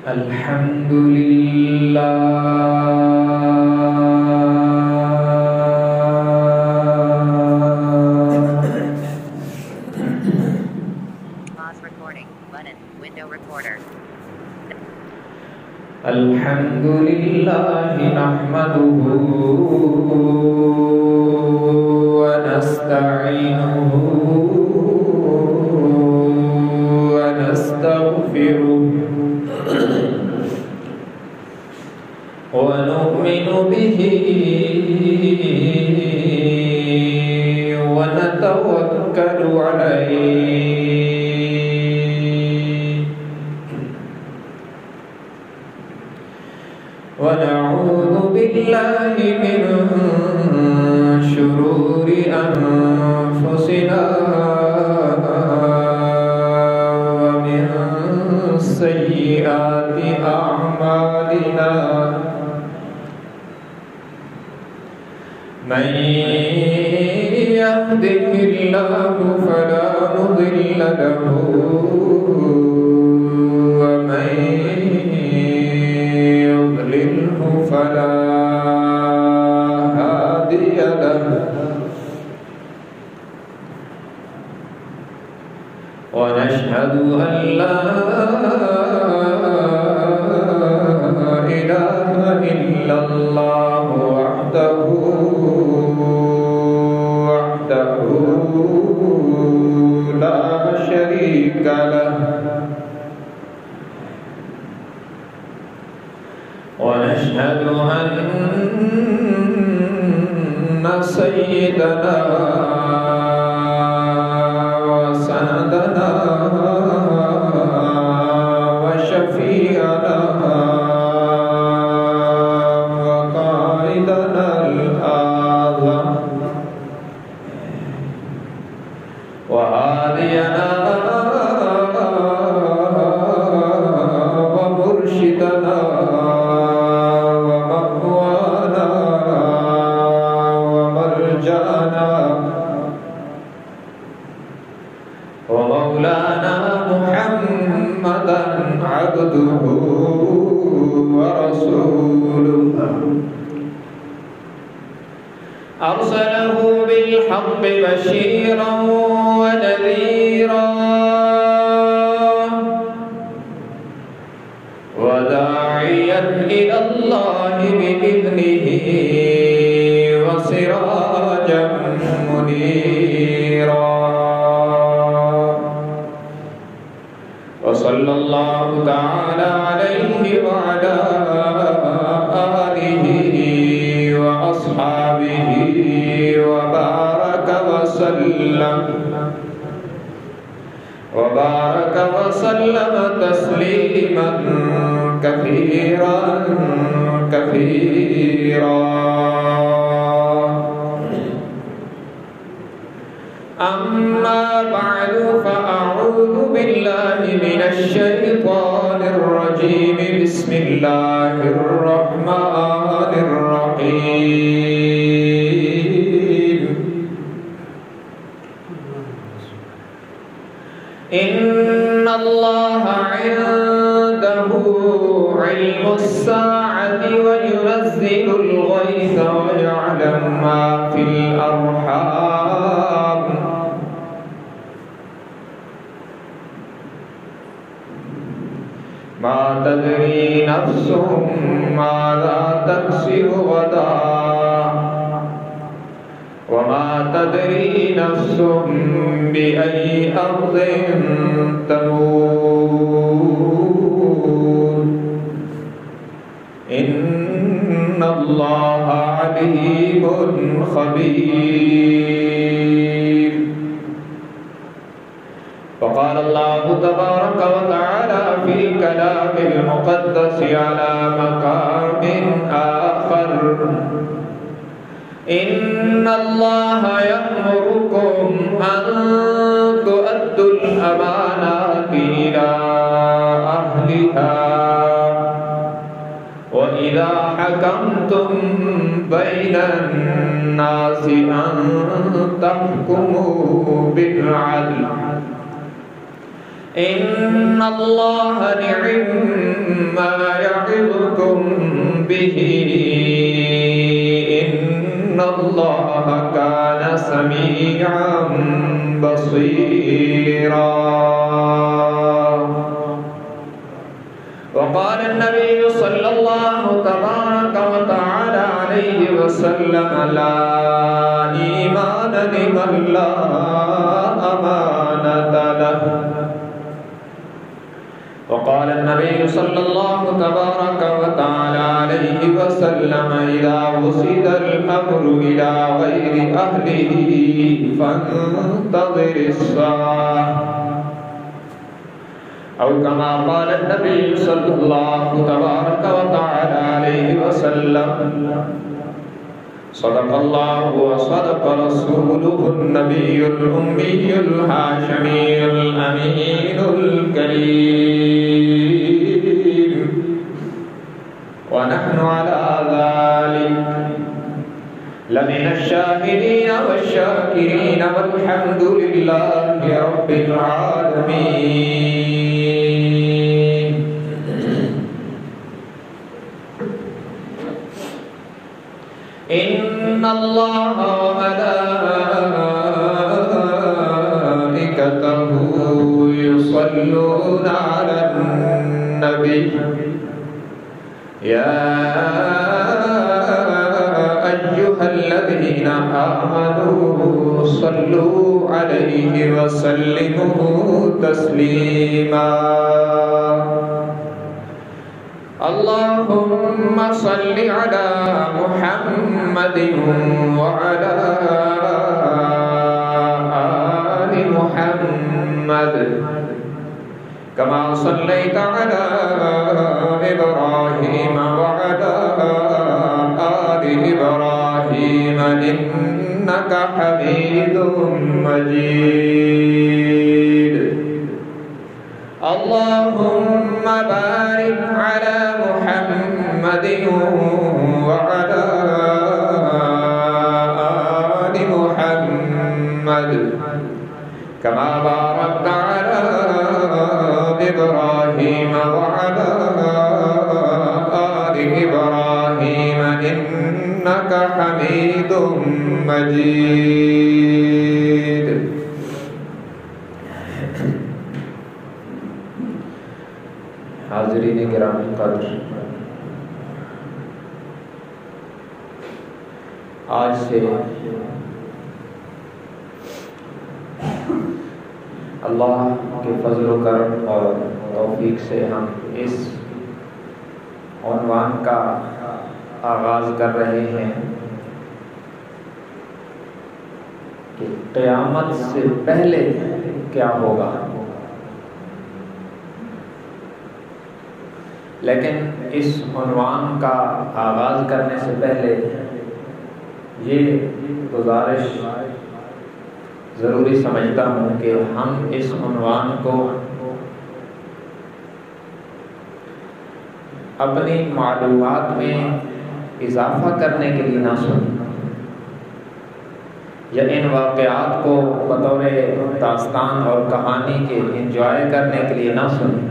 الحمد لله الحمد لله نحمده ونستعينه ونستغفره ونؤمن به ونتوكل عليه ونعوذ بالله من شرور أنفسنا ومن سيئات أعمالنا من يهده الله فلا مضل له ومن يضلله فلا هادي له ونشهد أن لا إله إلا الله وحده لا شريك له ونشهد أن سيدنا وسندنا وشفيعنا وقائدنا الأعظم وهادينا ومرشدنا ومأوانا ومرجعنا ومولانا محمدا عبده ورسوله أرسله بالحق بشيرا ونذيرا وداعيا إلى الله بإذنه وسراجا منيرا وصلى الله تعالى عليه وعلى آله وأصحابه وبارك وسلم تسليما كثيرا أما بعد فأعوذ بالله من الشيطان الرجيم بسم الله الرحمن الرحيم إن الله عنده علم الساعة وينزل الغيث ويعلم ما في الأرحام ما تدري نفس ماذا تكسب غدا وما تدري نفس بأي أرض تموت إن الله عليم خبير وقال الله تبارك وتعالى في الكلام المقدس على مقام آخر إن الله يأمركم أن تؤدوا الأمانات إلى أهلها وإذا حكمتم بين الناس أن تحكموا بالعدل إن الله نعم ما يعظكم به إن الله كان سميعا بصيرا. وقال النبي صلى الله تبارك وتعالى عليه وسلم لا إيمان لمن لا أمانة له. وقال النبي صلى الله تبارك وتعالى عليه وسلم إذا وصل الأمر إلى غير أهله فانتظر الساعة أو كما قال النبي صلى الله تبارك وتعالى عليه وسلم صدق الله وصدق رسوله النبي الأمي الهاشمي الأمين الكريم ونحن على ذلك لمن الشاهدين والشاكرين والحمد لله رب العالمين. إن الله وملائكته يصلون على النبي يا أيها الذين آمنوا صلوا عليه وسلموا تسليما. اللهم صل على محمد وعلى آل محمد كما صليت على إبراهيم وعلى آل إبراهيم إنك حميد مجيد. اللهم بارك على محمد وعلى آل محمد كما باركت على إبراهيم وعلى آل إبراهيم إنك حميد مجيد. حاضرین گرامی قدر، آج سے اللہ کے فضل و کرم اور توفیق سے ہم اس عنوان کا آغاز کر رہے ہیں کہ قیامت سے پہلے کیا ہوگا. لیکن اس عنوان کا آغاز کرنے سے پہلے یہ گزارش ضروری سمجھتا ہوں کہ ہم اس عنوان کو اپنی معلومات میں اضافہ کرنے کے لیے نہ سنیں یا ان واقعات کو بطور داستان اور کہانی کے انجوائے کرنے کے لیے نہ سنیں.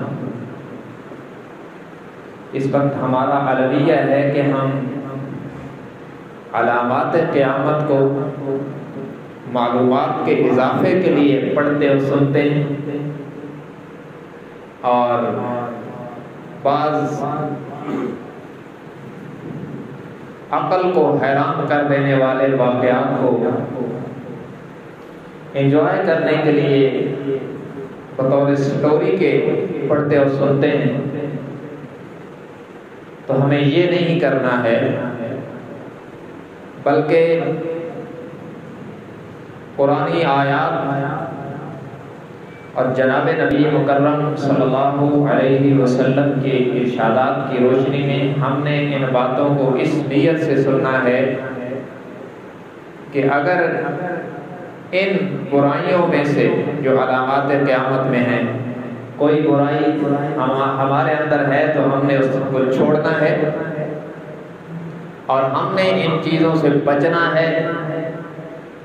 اس وقت ہمارا علویہ ہے کہ ہم علامات قیامت کو معلومات کے اضافے کے لیے پڑھتے اور سنتے ہیں، اور بعض عقل کو حیران کر دینے والے واقعات کو انجوائے کرنے کے لیے بطور سٹوری کے پڑھتے اور سنتے ہیں. تو ہمیں یہ نہیں کرنا ہے، بلکہ قرآنی آیات اور جناب نبی مکرم صلی اللہ علیہ وسلم کے ارشادات کی روشنی میں ہم نے ان باتوں کو اس نیت سے سننا ہے کہ اگر ان برائیوں میں سے جو علامات قیامت میں ہیں کوئی برائی ہمارے اندر ہے تو ہم نے اس کو چھوڑنا ہے اور ہم نے ان چیزوں سے بچنا ہے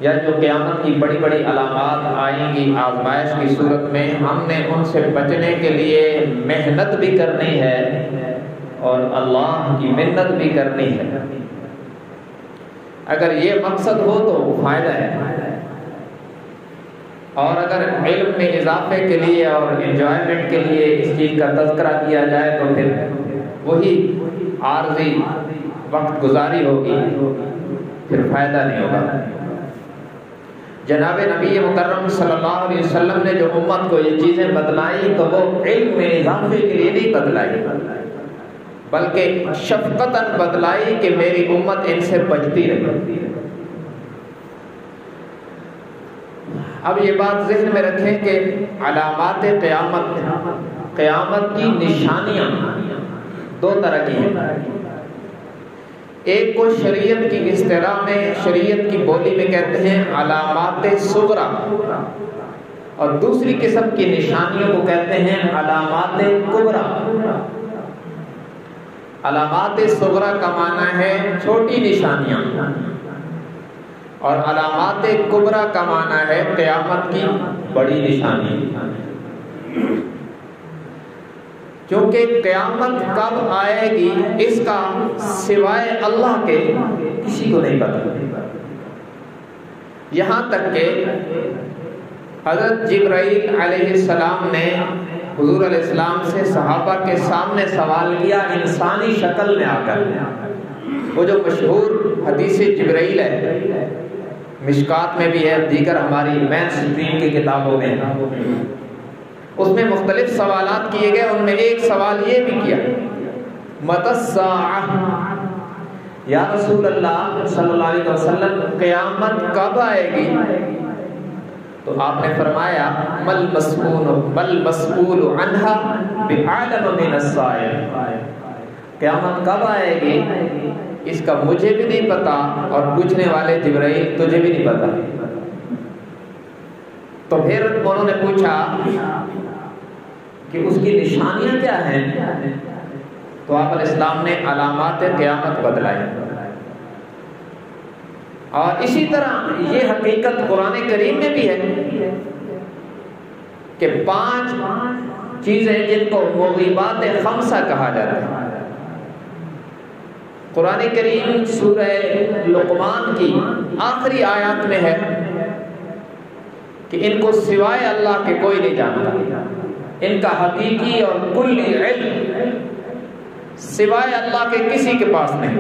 یا جو قیامت کی بڑی بڑی علامات آئیں گی آزمائش کی صورت میں، ہم نے ان سے بچنے کے لیے محنت بھی کرنی ہے اور اللہ کی منت بھی کرنی ہے۔ اگر یہ مقصد ہو تو فائدہ ہے، اور اگر علم میں اضافے کے لیے اور انجوائمنٹ کے لیے اس چیز کا تذکرہ کیا جائے تو پھر وہی عارضی وقت گزاری ہوگی، پھر فائدہ نہیں ہوگا۔ جناب نبی مکرم صلی اللہ علیہ وسلم نے جو امت کو یہ چیزیں بتلائیں تو وہ علم میں اضافے کے لیے نہیں بتلائی، بلکہ شفقتاً بتلائی کہ میری امت ان سے بچتی رہے۔ اب یہ بات ذہن میں رکھیں کہ علامات قیامت کی نشانیاں دو طرح کی ہیں۔ ایک کو شریعت کی اصطلاح میں، شریعت کی بولی میں کہتے ہیں علامات صغریٰ، اور دوسری قسم کی نشانیوں کو کہتے ہیں علامات کبریٰ۔ علامات صغریٰ کا معنی ہے چھوٹی نشانیاں، اور علامات کبریٰ کا معنی ہے قیامت کی بڑی نشانی۔ کیونکہ قیامت کب آئے گی اس کا سوائے اللہ کے کسی کو نہیں پتا، یہاں تک کہ حضرت جبرائیل علیہ السلام نے حضور علیہ السلام سے صحابہ کے سامنے سوال کیا انسانی شکل میں آ کر۔ وہ جو مشہور حدیث جبرائیل ہے، مشکات میں بھی ہے، دیگر ہماری مین سٹریم کی کتابوں میں، اس میں مختلف سوالات کیے گئے۔ ان میں ایک سوال یہ بھی کیا، متی الساعہ، یا رسول اللہ صلی اللہ علیہ وسلم قیامت کب آئے گی؟ تو آپ نے فرمایا مل مسئول عنہا بعالم من السائل، قیامت کب آئے گی اس کا مجھے بھی نہیں پتا، اور پوچھنے والے جبرائیل تجھے بھی نہیں پتا۔ تو پھر انہوں نے پوچھا کہ اس کی نشانیاں کیا ہیں؟ تو آپ علیہ السلام نے علامات قیامت بتلائی۔ اور اسی طرح یہ حقیقت قرآن کریم میں بھی ہے کہ 5 چیزیں جن کو مغیبات خمسہ کہا جاتا ہے۔ قرآن کریم سورہ لقمان کی آخری آیات میں ہے کہ ان کو سوائے اللہ کے کوئی نہیں جانتا، ان کا حقیقی اور کلی علم سوائے اللہ کے کسی کے پاس نہیں۔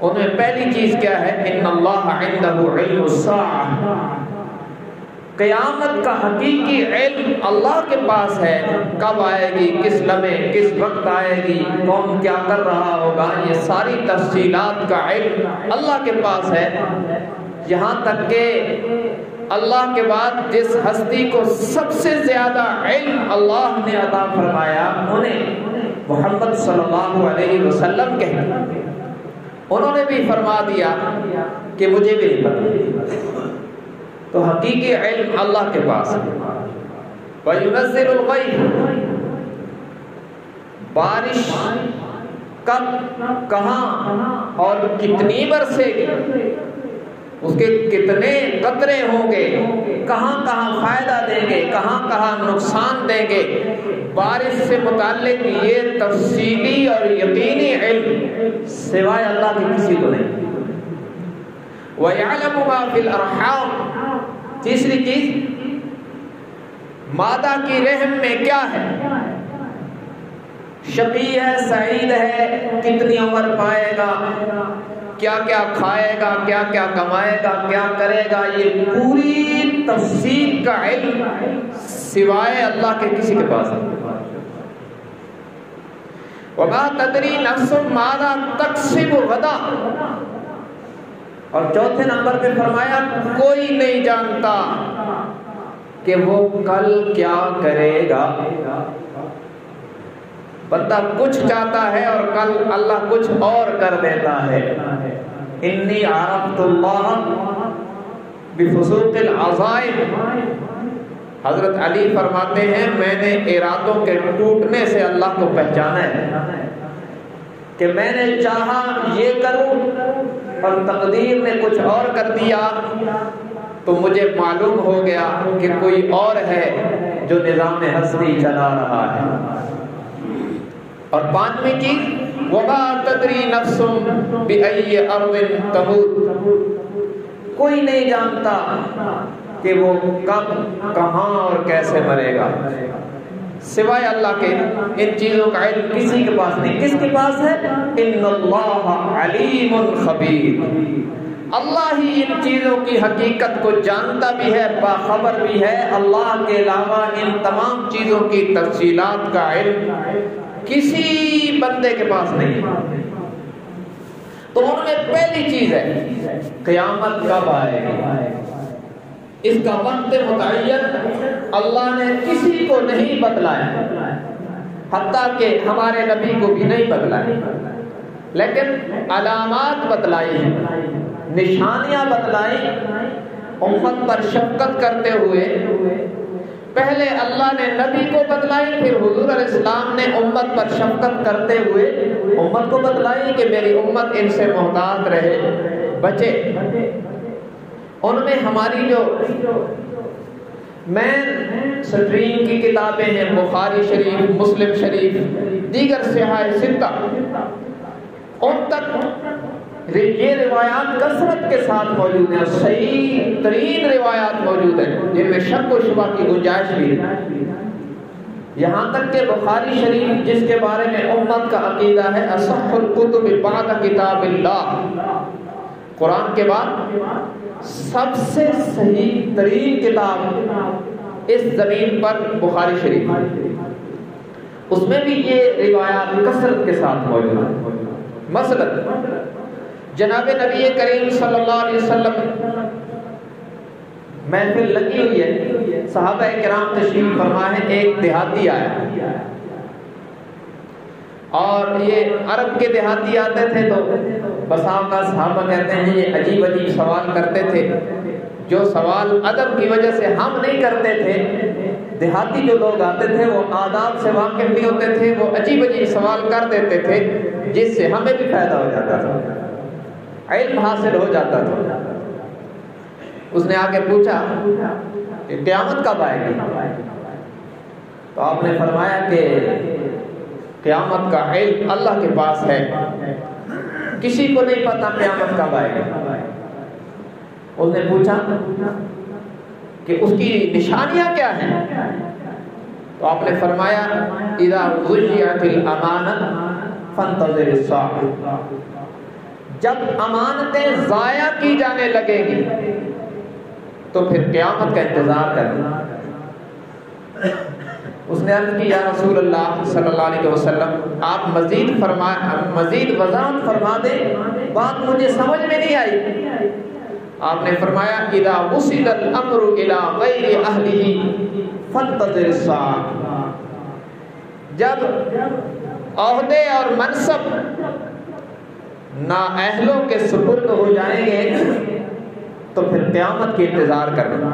ان میں پہلی چیز کیا ہے؟ ان اللہ عندہ علم الساعہ، قیامت کا حقیقی علم اللہ کے پاس ہے، کب آئے گی، کس لمحے کس وقت آئے گی، کون کیا کر رہا ہوگا، یہ ساری تفصیلات کا علم اللہ کے پاس ہے۔ یہاں تک کہ اللہ کے بعد جس ہستی کو سب سے زیادہ علم اللہ نے عطا فرمایا انہیں محمد صلی اللہ علیہ وسلم کہتے ہیں، انہوں نے بھی فرما دیا کہ مجھے بھی نہیں پتا۔ تو حقیقی علم اللہ کے پاس ہے۔ وَيُنَزِّلُ الْغَيْثَ، بارش کب، کہاں اور کتنی برسے گی، اس کے کتنے قطرے ہوں گے، کہاں کہاں فائدہ دیں گے، کہاں کہاں نقصان دیں گے، بارش سے متعلق یہ تفصیلی اور یقینی علم سوائے اللہ کے کسی کو نہیں۔ وَيَعْلَمُ مَا فِي الْأَرْحَامِ، تیسری چیز مادہ کی رحم میں کیا ہے، شقی ہے سعید ہے، کتنی عمر پائے گا، کیا کیا کھائے گا، کیا کیا کمائے گا، کیا کرے گا، یہ پوری تفصیل کا علم سوائے اللہ کے کسی کے پاس نہیں۔ وَمَا تَدْرِي نَفْسٌ مَاذَا تَكْسِبُ غَدًا، اور چوتھے نمبر پہ فرمایا کوئی نہیں جانتا کہ وہ کل کیا کرے گا۔ بندہ کچھ چاہتا ہے اور کل اللہ کچھ اور کر دیتا ہے۔ انی عرفت اللہ بفسوق العزائم، حضرت علی فرماتے ہیں میں نے ارادوں کے ٹوٹنے سے اللہ کو پہچانا ہے کہ میں نے چاہا یہ کروں، اور تقدیر نے کچھ اور کر دیا تو مجھے معلوم ہو گیا کہ کوئی اور ہے جو نظام ہستی چلا رہا ہے۔ اور پانچویں چیز وَمَا تَدْرِي نَفْسٌ بِأَيِّ أَرْضٍ تَمُوتُ، کوئی نہیں جانتا کہ وہ کب کہاں اور کیسے مرے گا سوائے اللہ کے۔ ان چیزوں کا علم کسی کے پاس نہیں۔ کس کے پاس ہے؟ ان اللہ علیم خبیر، اللہ ہی ان چیزوں کی حقیقت کو جانتا بھی ہے، باخبر بھی ہے۔ اللہ کے علاوہ ان تمام چیزوں کی تفصیلات کا علم کسی بندے کے پاس نہیں۔ تو ان میں پہلی چیز ہے قیامت کب آئے گی، اس کا وقت متعین اللہ نے کسی کو نہیں بتلایا، حتیٰ کہ ہمارے نبی کو بھی نہیں بتلایا، لیکن علامات بتلائی ہیں، نشانیاں بتلائی امت پر شفقت کرتے ہوئے۔ پہلے اللہ نے نبی کو بتلائی، پھر حضور علیہ السلام نے امت پر شفقت کرتے ہوئے امت کو بتلائی کہ میری امت ان سے محتاط رہے، بچے۔ ان میں ہماری جو مین سٹریم کی کتابیں ہیں، بخاری شریف، مسلم شریف، دیگر صحاح ستہ، ان تک یہ روایات کثرت کے ساتھ موجود ہیں، صحیح ترین روایات موجود ہیں جن میں شک و شبہ کی گنجائش بھی ہے۔ یہاں تک کہ بخاری شریف جس کے بارے میں امت کا عقیدہ ہے اصح الکتب بعد کتاب اللہ، قرآن کے بعد سب سے صحیح ترین کتاب اس زمین پر بخاری شریف، اس میں بھی یہ روایات کثرت کے ساتھ موجود ہیں۔ مثلا جناب نبی کریم صلی اللہ علیہ وسلم محفل لگی ہوئی ہے، صحابہ کرام تشریف فرما ہے، ایک دیہاتی آیا، اور یہ عرب کے دیہاتی آتے تھے تو بساؤ کا صحابہ کہتے ہیں یہ عجیب عجیب سوال کرتے تھے، جو سوال ادب کی وجہ سے ہم نہیں کرتے تھے، دیہاتی جو لوگ آتے تھے وہ آداب سے واقف نہیں ہوتے تھے، وہ عجیب عجیب سوال کر دیتے تھے جس سے ہمیں بھی فائدہ ہو جاتا تھا، علم حاصل ہو جاتا تھا۔ اس نے آگے پوچھا کہ قیامت کب آئے گی؟ تو آپ نے فرمایا کہ قیامت کا علم اللہ کے پاس ہے، کسی کو نہیں پتا قیامت کب آئے گی۔ اس نے پوچھا کہ اس کی نشانیاں کیا ہیں؟ تو آپ نے فرمایا اذا ضیعت الامانۃ فانتظر الساعۃ، جب امانتیں ضائع کی جانے لگے گی تو پھر قیامت کا انتظار کرنا۔ اس نے عرض کی یا رسول اللہ صلی اللہ علیہ وسلم آپ مزید وضاحت فرما دیں، بات مجھے سمجھ میں نہیں آئی۔ آپ نے فرمایا اذا وصل الامر الى غیر اہلہ فانتظر الساعۃ، جب عہدے اور منصب نااہلوں کے سپرد ہو جائیں گے تو پھر قیامت کی انتظار کرنا۔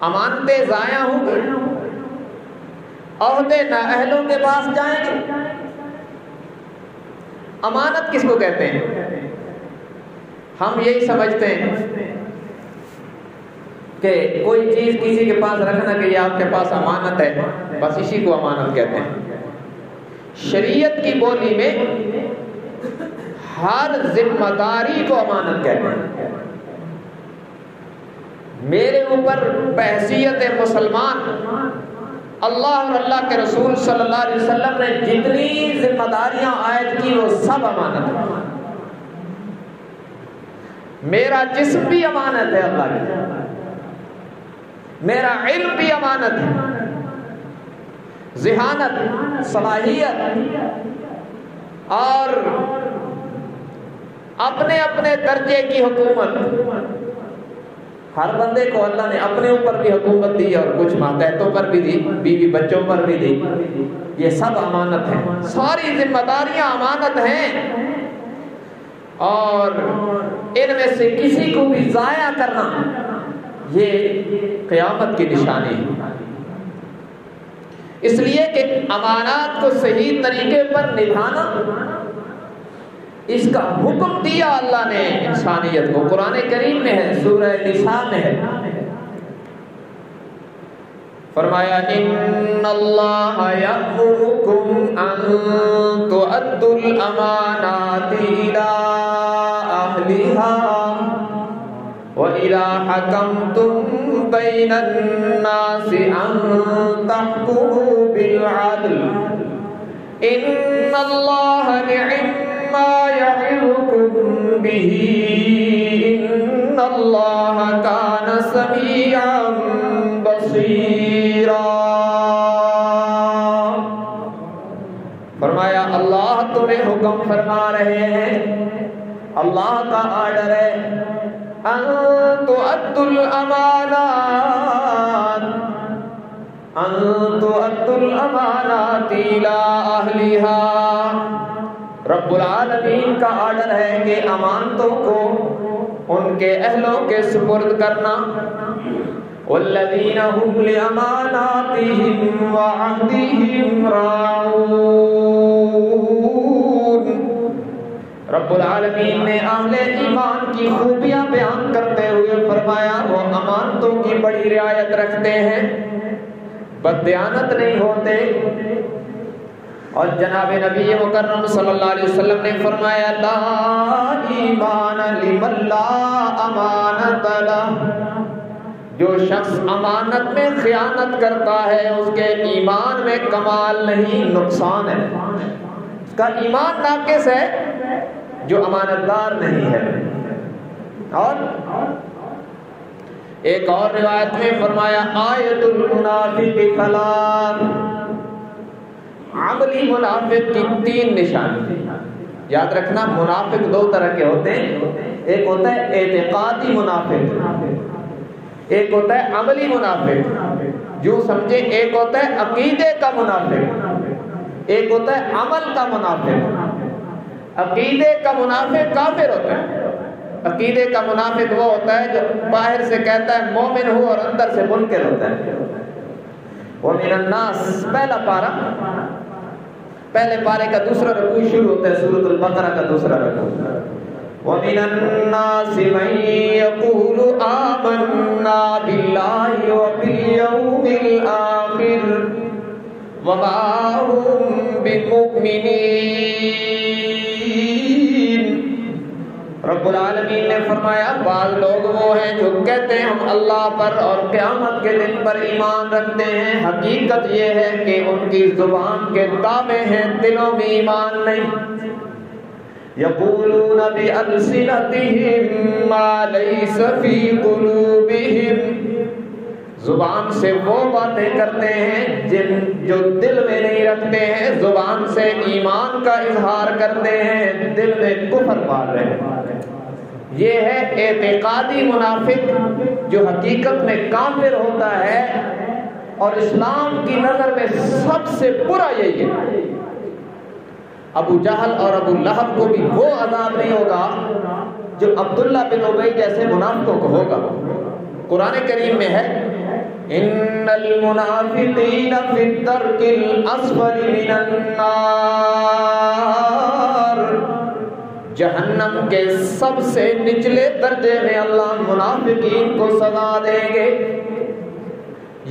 امانتیں ضائع ہوں گے، عہدے نااہلوں کے پاس جائیں گے۔ امانت کس کو کہتے ہیں؟ ہم یہی سمجھتے ہیں کہ کوئی چیز کسی کے پاس رکھنا کہ یہ آپ کے پاس امانت ہے، بس اسی کو امانت کہتے ہیں۔ شریعت کی بولی میں ہر ذمہ داری کو امانت کہتے ہیں۔ میرے اوپر بحیثیت مسلمان اللہ اور اللہ کے رسول صلی اللہ علیہ وسلم نے جتنی ذمہ داریاں عائد کی وہ سب امانت ہے۔ میرا جسم بھی امانت ہے اللہ کی، میرا علم بھی امانت ہے، ذہانت، صلاحیت اور اپنے اپنے درجے کی حکومت۔ ہر بندے کو اللہ نے اپنے اوپر بھی حکومت دی اور کچھ ماتحتوں پر بھی دی، بیوی بچوں پر بھی دی، یہ سب امانت ہے، ساری ذمہ داریاں امانت ہیں، اور ان میں سے کسی کو بھی ضائع کرنا یہ قیامت کی نشانی ہے۔ اس لیے کہ امانات کو صحیح طریقے پر نبھانا اس کا حکم دیا اللہ نے انسانیت کو، قرآن کریم میں ہے، سورہ نساء میں ہے، فرمایا ان اللہ یأمرکم ان تؤدوا الامانات الی اہلہا وَإِذَا حَكَمْتُمْ بَيْنَ النَّاسِ أَن تَحْكُمُوا بِالْعَدْلِ إِنَّ اللَّهَ نِعِمَّا يَعِظُكُم بِهِ إِنَّ اللَّهَ كَانَ سَمِيعًا بَصِيرًا۔ فرمایا اللہ تمہیں حکم فرما رہے ہیں، اللہ کا آرڈر ہے، ان تؤدوا الامانات الى اہلها، رب العالمین کا آرڈر ہے کہ امانتوں کو ان کے اہلوں کے سپرد کرنا، والذین هم لاماناتهم وعهدهم راعون۔ رب العالمین نے اہل ایمان کی خوبیاں بیان کرتے ہوئے فرمایا وہ امانتوں کی بڑی رعایت رکھتے ہیں، بددیانت نہیں ہوتے، اور جناب نبی مکرم صلی اللہ علیہ وسلم نے فرمایا لا ایمان لمن لا امانت لہ، جو شخص امانت میں خیانت کرتا ہے اس کے ایمان میں کمال نہیں، نقصان ہے، اس کا ایمان ناقص ہے جو امانتدار نہیں ہے۔ اور ایک اور روایت میں فرمایا آیت المنافق ثلاث، عملی منافق کی 3 نشانی۔ یاد رکھنا منافق 2 طرح کے ہوتے ہیں، ایک ہوتا ہے اعتقادی منافق، ایک ہوتا ہے عملی منافق، جو سمجھے ایک ہوتا ہے عقیدے کا منافق، ایک ہوتا ہے عمل کا منافق۔ عقیدے کا منافق کافر ہوتا ہے، عقیدے کا منافق وہ ہوتا ہے جو باہر سے کہتا ہے مومن ہوں اور اندر سے منکر ہوتا ہے۔ وَمِنَ النَّاسِ پہلا پارہ، پہلے پارے کا دوسرا رکوع شروع ہوتا ہے سورۃ البقرہ کا دوسرا رکوع۔ وَمِنَ النَّاسِ مَن يَقُولُ آمَنَّا بِاللَّهِ وَبِالْيَوْمِ الْآخِرِ وَمَا هُم بِمُؤْمِنِينَ۔ رب العالمین نے فرمایا بعض لوگ وہ ہیں جو کہتے ہیں ہم اللہ پر اور قیامت کے دن پر ایمان رکھتے ہیں، حقیقت یہ ہے کہ ان کی زبان کے دعوے ہیں، دلوں میں ایمان نہیں۔ یقولون بألسنتهم ما لیس فی قلوبهم، زبان سے وہ باتیں کرتے ہیں جو دل میں نہیں رکھتے ہیں، زبان سے ایمان کا اظہار کرتے ہیں، دل میں کفر پال رہے ہیں۔ یہ ہے اعتقادی منافق جو حقیقت میں کافر ہوتا ہے، اور اسلام کی نظر میں سب سے برا یہی ہے۔ ابو جہل اور ابو لہب کو بھی وہ عذاب نہیں ہوگا جو عبداللہ بن ابی جیسے منافقوں کو ہوگا۔ قرآن کریم میں ہے ان المنافقین فی الدرک الاسفل من النار، جہنم کے سب سے نچلے درجے میں اللہ منافقین کو سزا دیں گے۔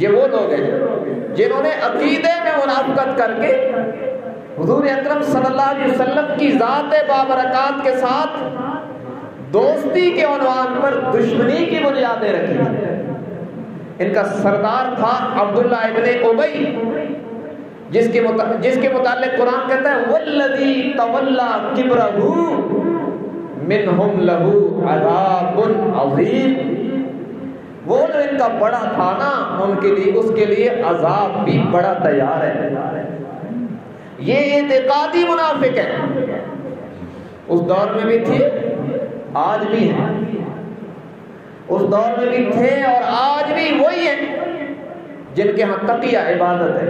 یہ وہ لوگ ہیں جنہوں نے عقیدے میں منافقت کر کے حضور اکرم صلی اللہ علیہ وسلم کی ذات بابرکات کے ساتھ دوستی کے عنوان پر دشمنی کی بنیادیں رکھی۔ ان کا سردار تھا عبداللہ ابن ابی، جس کے متعلق قرآن کہتا ہے والذی تولی کبرہ منہم لہ عذاب عظیم، وہ جو ان کا بڑا تھا نا ان کے لیے اس کے لیے عذاب بھی بڑا تیار ہے۔ یہ اعتقادی منافق ہے، اس دور میں بھی تھے آج بھی ہیں، اس دور میں بھی تھے اور آج بھی وہی ہیں جن کے ہاں تقیہ عبادت ہے۔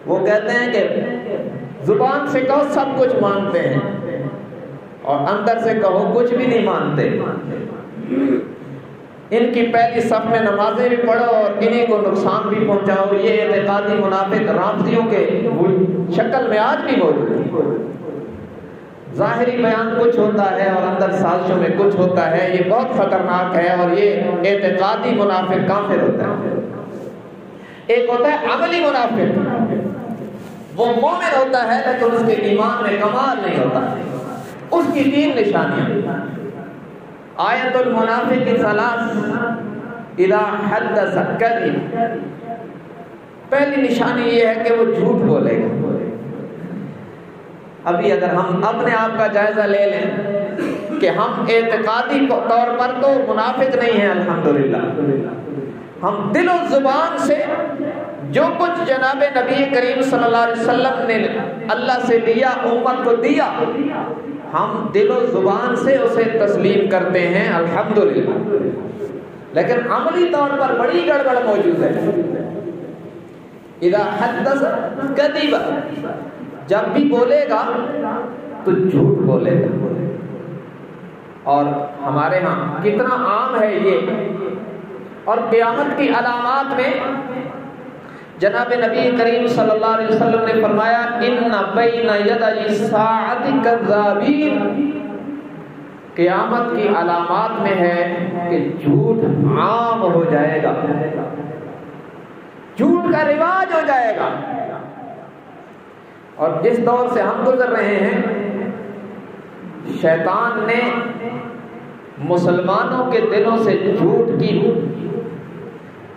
وہ کہتے ہیں کہ زبان سے کہو سب کچھ مانتے ہیں اور اندر سے کہو کچھ بھی نہیں مانتے۔ ان کی پہلی صف میں نمازیں بھی پڑھو اور انہیں کو نقصان بھی پہنچاؤ۔ یہ اعتقادی منافق رافضیوں کے شکل میں آج بھی موجود ہے۔ ظاہری بیان کچھ ہوتا ہے اور اندر سازشوں میں کچھ ہوتا ہے، یہ بہت خطرناک ہے اور یہ اعتقادی منافق کافر ہوتا ہے۔ ایک ہوتا ہے عملی منافق، وہ مومن ہوتا ہے لیکن اس کے ایمان میں کمال نہیں ہوتا۔ اس کی 3 نشانیاں، آیت المنافق ثلاث اذا حدث کذب، پہلی نشانی یہ ہے کہ وہ جھوٹ بولے گا۔ ابھی اگر ہم اپنے آپ کا جائزہ لے لیں کہ ہم اعتقادی طور پر تو منافق نہیں ہیں الحمدللہ، ہم دل و زبان سے جو کچھ جناب نبی کریم صلی اللہ علیہ وسلم نے اللہ سے لیا، امت کو دیا، ہم دل و زبان سے اسے تسلیم کرتے ہیں الحمدللہ، لیکن عملی طور پر بڑی گڑبڑ موجود ہے۔ اذا حدث کذب، جب بھی بولے گا تو جھوٹ بولے گا۔ اور ہمارے ہاں کتنا عام ہے یہ، اور قیامت کی علامات میں جناب نبی کریم صلی اللہ علیہ وسلم نے فرمایا ان بین یدی الساعۃ کذابین، قیامت کی علامات میں ہے کہ جھوٹ عام ہو جائے گا، جھوٹ کا رواج ہو جائے گا۔ اور جس دور سے ہم گزر رہے ہیں، شیطان نے مسلمانوں کے دلوں سے جھوٹ کی،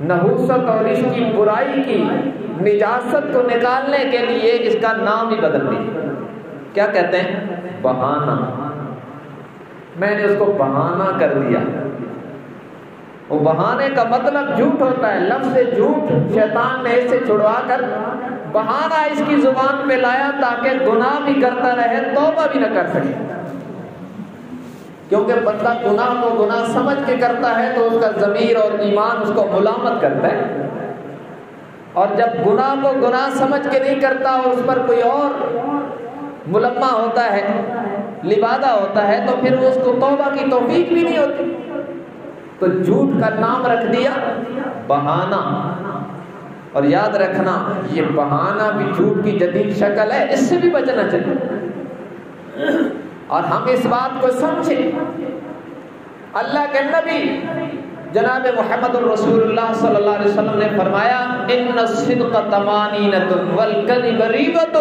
نحوست اور اس کی برائی کی نجاست کو نکالنے کے لیے اس کا نام ہی بدل دیا۔ کیا کہتے ہیں؟ بہانہ۔ میں نے اس کو بہانہ کر دیا۔ وہ بہانے کا مطلب جھوٹ ہوتا ہے، لفظ جھوٹ شیطان نے اس سے چھڑوا کر بہانہ اس کی زبان پہ لایا تاکہ گناہ بھی کرتا رہے، توبہ بھی نہ کر سکے۔ کیونکہ بندہ گناہ کو گناہ سمجھ کے کرتا ہے تو اس کا ضمیر اور ایمان اس کو ملامت کرتا ہے، اور جب گناہ کو گناہ سمجھ کے نہیں کرتا اور اس پر کوئی اور ملمہ ہوتا ہے، لبادہ ہوتا ہے، تو پھر اس کو توبہ کی توفیق بھی نہیں ہوتی۔ تو جھوٹ کا نام رکھ دیا بہانہ۔ اور یاد رکھنا، یہ بہانہ بھی جھوٹ کی جدید شکل ہے، اس سے بھی بچنا چاہیے۔ اور ہم اس بات کو سمجھیں، اللہ کے نبی جناب محمد الرسول اللہ صلی اللہ علیہ وسلم نے فرمایا ان الصدق طمانینۃ والکذب ریبۃ،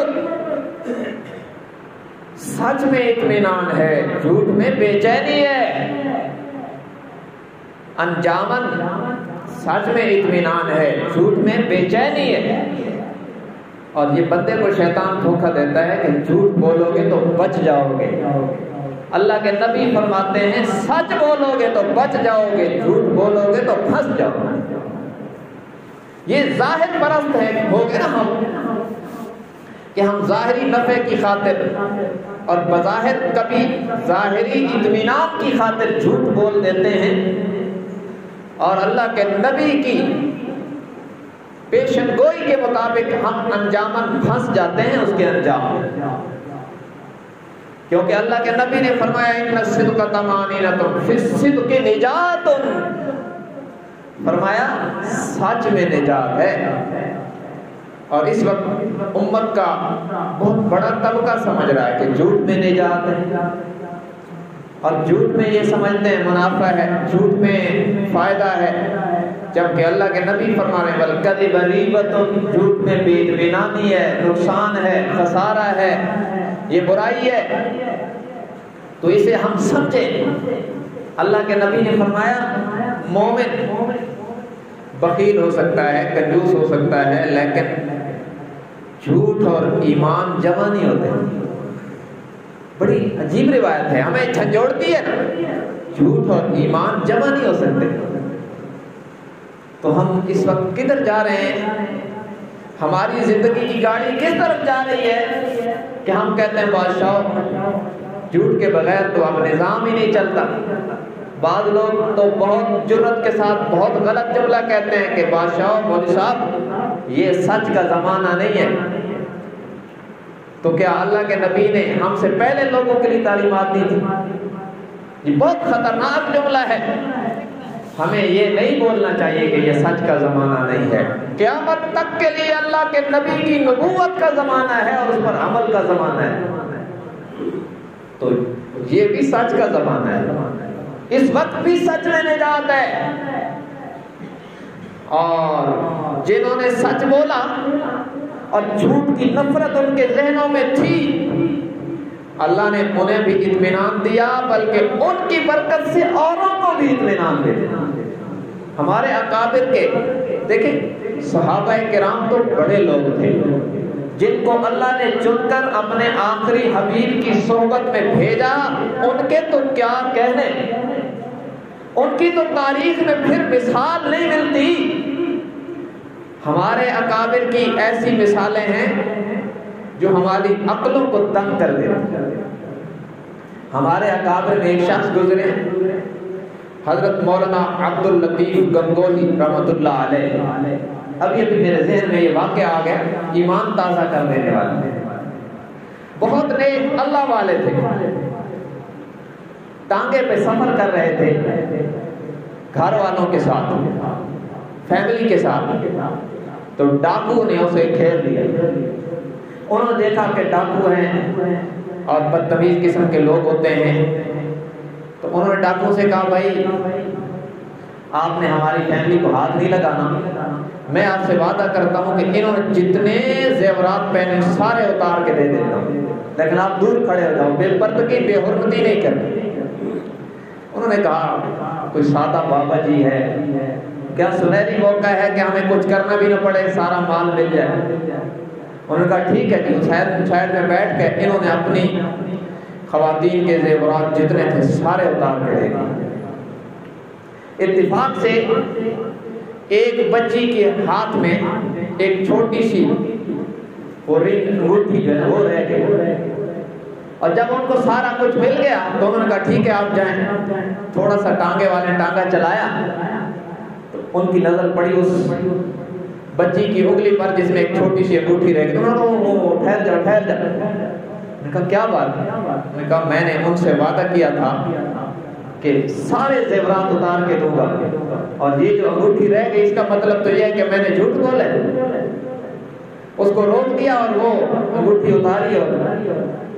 سچ میں اطمینان ہے، جھوٹ میں بے چینی ہے۔ انجامن، سچ میں اطمینان ہے، جھوٹ میں بے چینی ہے۔ اور یہ بندے کو شیطان دھوکہ دیتا ہے کہ جھوٹ بولو گے تو بچ جاؤ گے۔ اللہ کے نبی فرماتے ہیں سچ بولو گے تو بچ جاؤ گے، جھوٹ بولو گے تو پھنس جاؤ گے۔ یہ ظاہر پرست ہے، ہو گئے نا ہم، کہ ہم ظاہری نفع کی خاطر اور بظاہر کبھی ظاہری اطمینان کی خاطر جھوٹ بول دیتے ہیں، اور اللہ کے نبی کی پیشن گوئی کے مطابق ہم انجامن پھنس جاتے ہیں اس کے انجام میں۔ کیونکہ اللہ کے نبی نے فرمایا ان الصدق طمانینۃ فی الصدق نجات، فرمایا سچ میں نجات ہے۔ اور اس وقت امت کا بہت بڑا طبقہ سمجھ رہا ہے کہ جھوٹ میں نجات ہے، اور جھوٹ میں یہ سمجھتے ہیں منافع ہے، جھوٹ میں فائدہ ہے، جبکہ اللہ کے نبی فرما رہے ہیں والکذب ریبۃ، جھوٹ میں بے اطمینانی ہے، نقصان ہے، خسارہ ہے، یہ برائی ہے۔ تو اسے ہم سمجھیں۔ اللہ کے نبی نے فرمایا مومن بخیل ہو سکتا ہے، کنجوس ہو سکتا ہے، لیکن جھوٹ اور ایمان جمع نہیں ہوتے۔ بڑی عجیب روایت ہے، ہمیں جھنجھوڑتی ہے نا، جھوٹ اور ایمان جمع نہیں ہو سکتے۔ تو ہم اس وقت کدھر جا رہے ہیں؟ ہماری زندگی کی گاڑی کس طرف جا رہی ہے کہ ہم کہتے ہیں بادشاہ جھوٹ کے بغیر تو اب نظام ہی نہیں چلتا۔ بعض لوگ تو بہت جرأت کے ساتھ بہت غلط جملہ کہتے ہیں کہ بادشاہ مولوی صاحب یہ سچ کا زمانہ نہیں ہے۔ تو کیا اللہ کے نبی نے ہم سے پہلے لوگوں کے لیے تعلیمات دی تھی؟ یہ بہت خطرناک جملہ ہے، ہمیں یہ نہیں بولنا چاہیے کہ یہ سچ کا زمانہ نہیں ہے۔ قیامت تک کے لیے اللہ کے نبی کی نبوت کا زمانہ ہے اور اس پر عمل کا زمانہ ہے۔ تو یہ بھی سچ کا زمانہ ہے، اس وقت بھی سچ میں نجات ہے، اور جنہوں نے سچ بولا اور جھوٹ کی نفرت ان کے ذہنوں میں تھی، اللہ نے انہیں بھی اطمینان دیا، بلکہ ان کی برکت سے اوروں کو بھی اطمینان دے دیا۔ ہمارے اکابر کے دیکھیں، صحابہ کرام تو بڑے لوگ تھے جن کو اللہ نے چن کر اپنے آخری حبیب کی صحبت میں بھیجا، ان کے تو کیا کہنے، ان کی تو تاریخ میں پھر مثال نہیں ملتی۔ ہمارے اکابر کی ایسی مثالیں ہیں جو ہماری عقلوں کو تنگ کر دیتی۔ ہمارے اکابر میں ایک شخص گزرے، حضرت مولانا عبد اللطیف گنگوہی رحمۃ اللہ علیہ۔ ابھی میرے ذہن میں یہ واقعہ آ گیا، ایمان تازہ کر دینے والے، بہت نیک اللہ والے تھے، ٹانگے پہ سفر کر رہے تھے گھر والوں کے ساتھ، فیملی کے ساتھ، تو ڈاکو نے اسے گھیر لیا۔ انہوں نے دیکھا کہ ڈاکو ہیں اور بدتمیز قسم کے لوگ ہوتے ہیں، تو انہوں نے ڈاکو سے کہا بھائی آپ نے ہماری فیملی کو ہاتھ نہیں لگانا، میں آپ سے وعدہ کرتا ہوں کہ انہوں نے جتنے زیورات پہنے سارے اتار کے دے دیتا ہوں، لیکن آپ دور کھڑے ہو جاؤ، بے پردگی بے حرمتی نہیں کرنی۔ انہوں نے کہا کوئی سادہ بابا جی ہے کیا، سنہری موقع ہے کہ ہمیں کچھ کرنا بھی نہ پڑے، سارا مال مل جائے۔ انہوں نے کہا ٹھیک ہے جی، سائڈ میں بیٹھ کے انہوں نے اپنی خواتین کے زیورات جتنے تھے سارے اتار کے دے دیے۔ اتفاق سے ایک بچی کے ہاتھ میں ایک چھوٹی سی وہ انگوٹھی جو ہے وہ رہ گئی، اور جب ان کو سارا کچھ مل گیا تو انہوں نے کہا ٹھیک ہے آپ جائیں۔ تھوڑا سا ٹانگے والے ٹانگا چلایا تو ان کی نظر پڑی اس بچی کی انگلی پر جس میں ایک چھوٹی سی انگوٹھی رہ گئی۔ انہوں نے ٹھہر جاؤ ٹھہر جاؤ۔ میں نے کہا کیا بات ہے؟ میں نے کہا میں نے ان سے وعدہ کیا تھا کہ سارے زیورات اتار کے دوں گا، اور یہ جو انگوٹھی رہ گئی اس کا مطلب تو یہ ہے کہ میں نے جھوٹ بولا ہے۔ اس کو روک دیا اور وہ انگوٹھی اتاری اور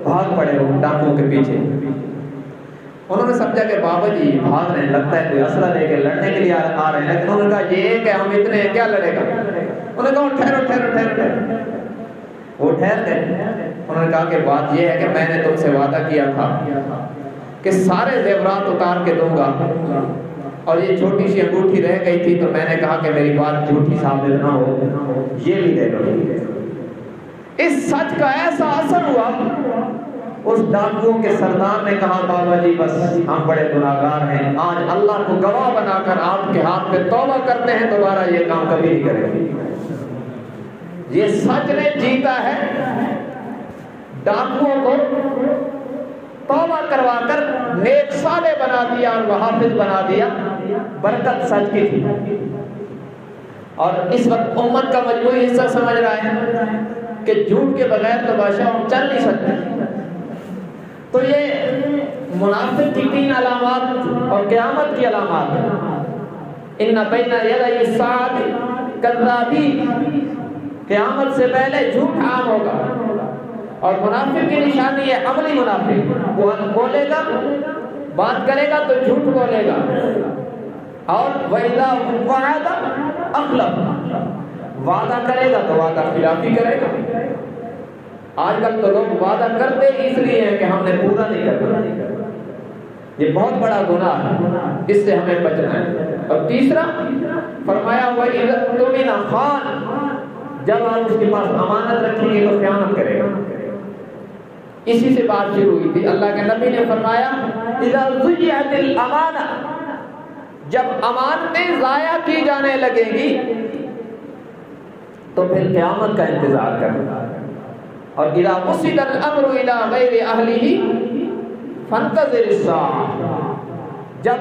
بھاگ پڑے وہ ڈاکوؤں کے پیچھے۔ انہوں نے سمجھا کہ بابا جی بھاگ رہے ہیں، لگتا ہے کوئی اسلحہ لے کے لڑنے کے لیے آ رہے ہیں، لیکن انہوں نے کہا یہ ہے کہ ہم اتنے ہیں کیا لڑے گا۔ انہوں نے کہا ٹھہرو ٹھہرو ٹھہرو ٹھہرو۔ وہ ٹھہر گئے۔ انہوں نے کہا کہ بات یہ ہے کہ میں نے تم سے وعدہ کیا تھا کہ سارے زیورات اتار کے دوں گا، اور یہ چھوٹی سی انگوٹھی رہ گئی تھی تو میں نے کہا کہ میری بات جھوٹی ثابت نہ ہو، یہ بھی دے دو۔ اس سچ کا ایسا اثر ہوا، اس ڈاکوؤں کے سردار نے کہا بابا جی بس ہم بڑے گناہگار ہیں، آج اللہ کو گواہ بنا کر آپ کے ہاتھ پہ توبہ کرتے ہیں، دوبارہ یہ کام کبھی نہیں کریں گے۔ یہ سچ نے جیتا ہے، ڈاکوؤں کو توبہ کروا کر نیک صالح بنا دیا اور محافظ بنا دیا، برکت سچ کی تھی۔ اور اس وقت امت کا مجموعی حصہ سمجھ رہا ہے کہ جھوٹ کے بغیر تو بادشاہ ہم چل نہیں سکتے۔ تو یہ منافق کی 3 علامات اور قیامت کی علامات ہیں۔ ان بین یدی الساعۃ کذابین، قیامت سے پہلے جھوٹ عام ہوگا، اور منافق کی نشانی ہے عملی منافق، وہ بولے گا بات کرے گا تو جھوٹ بولے گا، اور وَإِذَا وَعَدَ أَخْلَفَ، وعدہ کرے گا تو وعدہ خلافی کرے گا۔ آج کل تو لوگ وعدہ کرتے اس لیے ہیں کہ ہم نے پورا نہیں کرنا، یہ بہت بڑا گناہ ہے، اس سے ہمیں بچنا ہے۔ اور تیسرا فرمایا وَإِذَا اؤْتُمِنَ خَانَ، جب آپ اس کے پاس امانت رکھیں گے تو خیانت کرے گا۔ اسی سے بات شروع ہوئی تھی، اللہ کے نبی نے فرمایا اذا ضيعت الامانہ، جب امانتیں ضائع کی جانے لگیں گی تو پھر قیامت کا انتظار کرنا۔ اور اذا وصل الامر الى غیر اہلہ فانتظر الساعہ، جب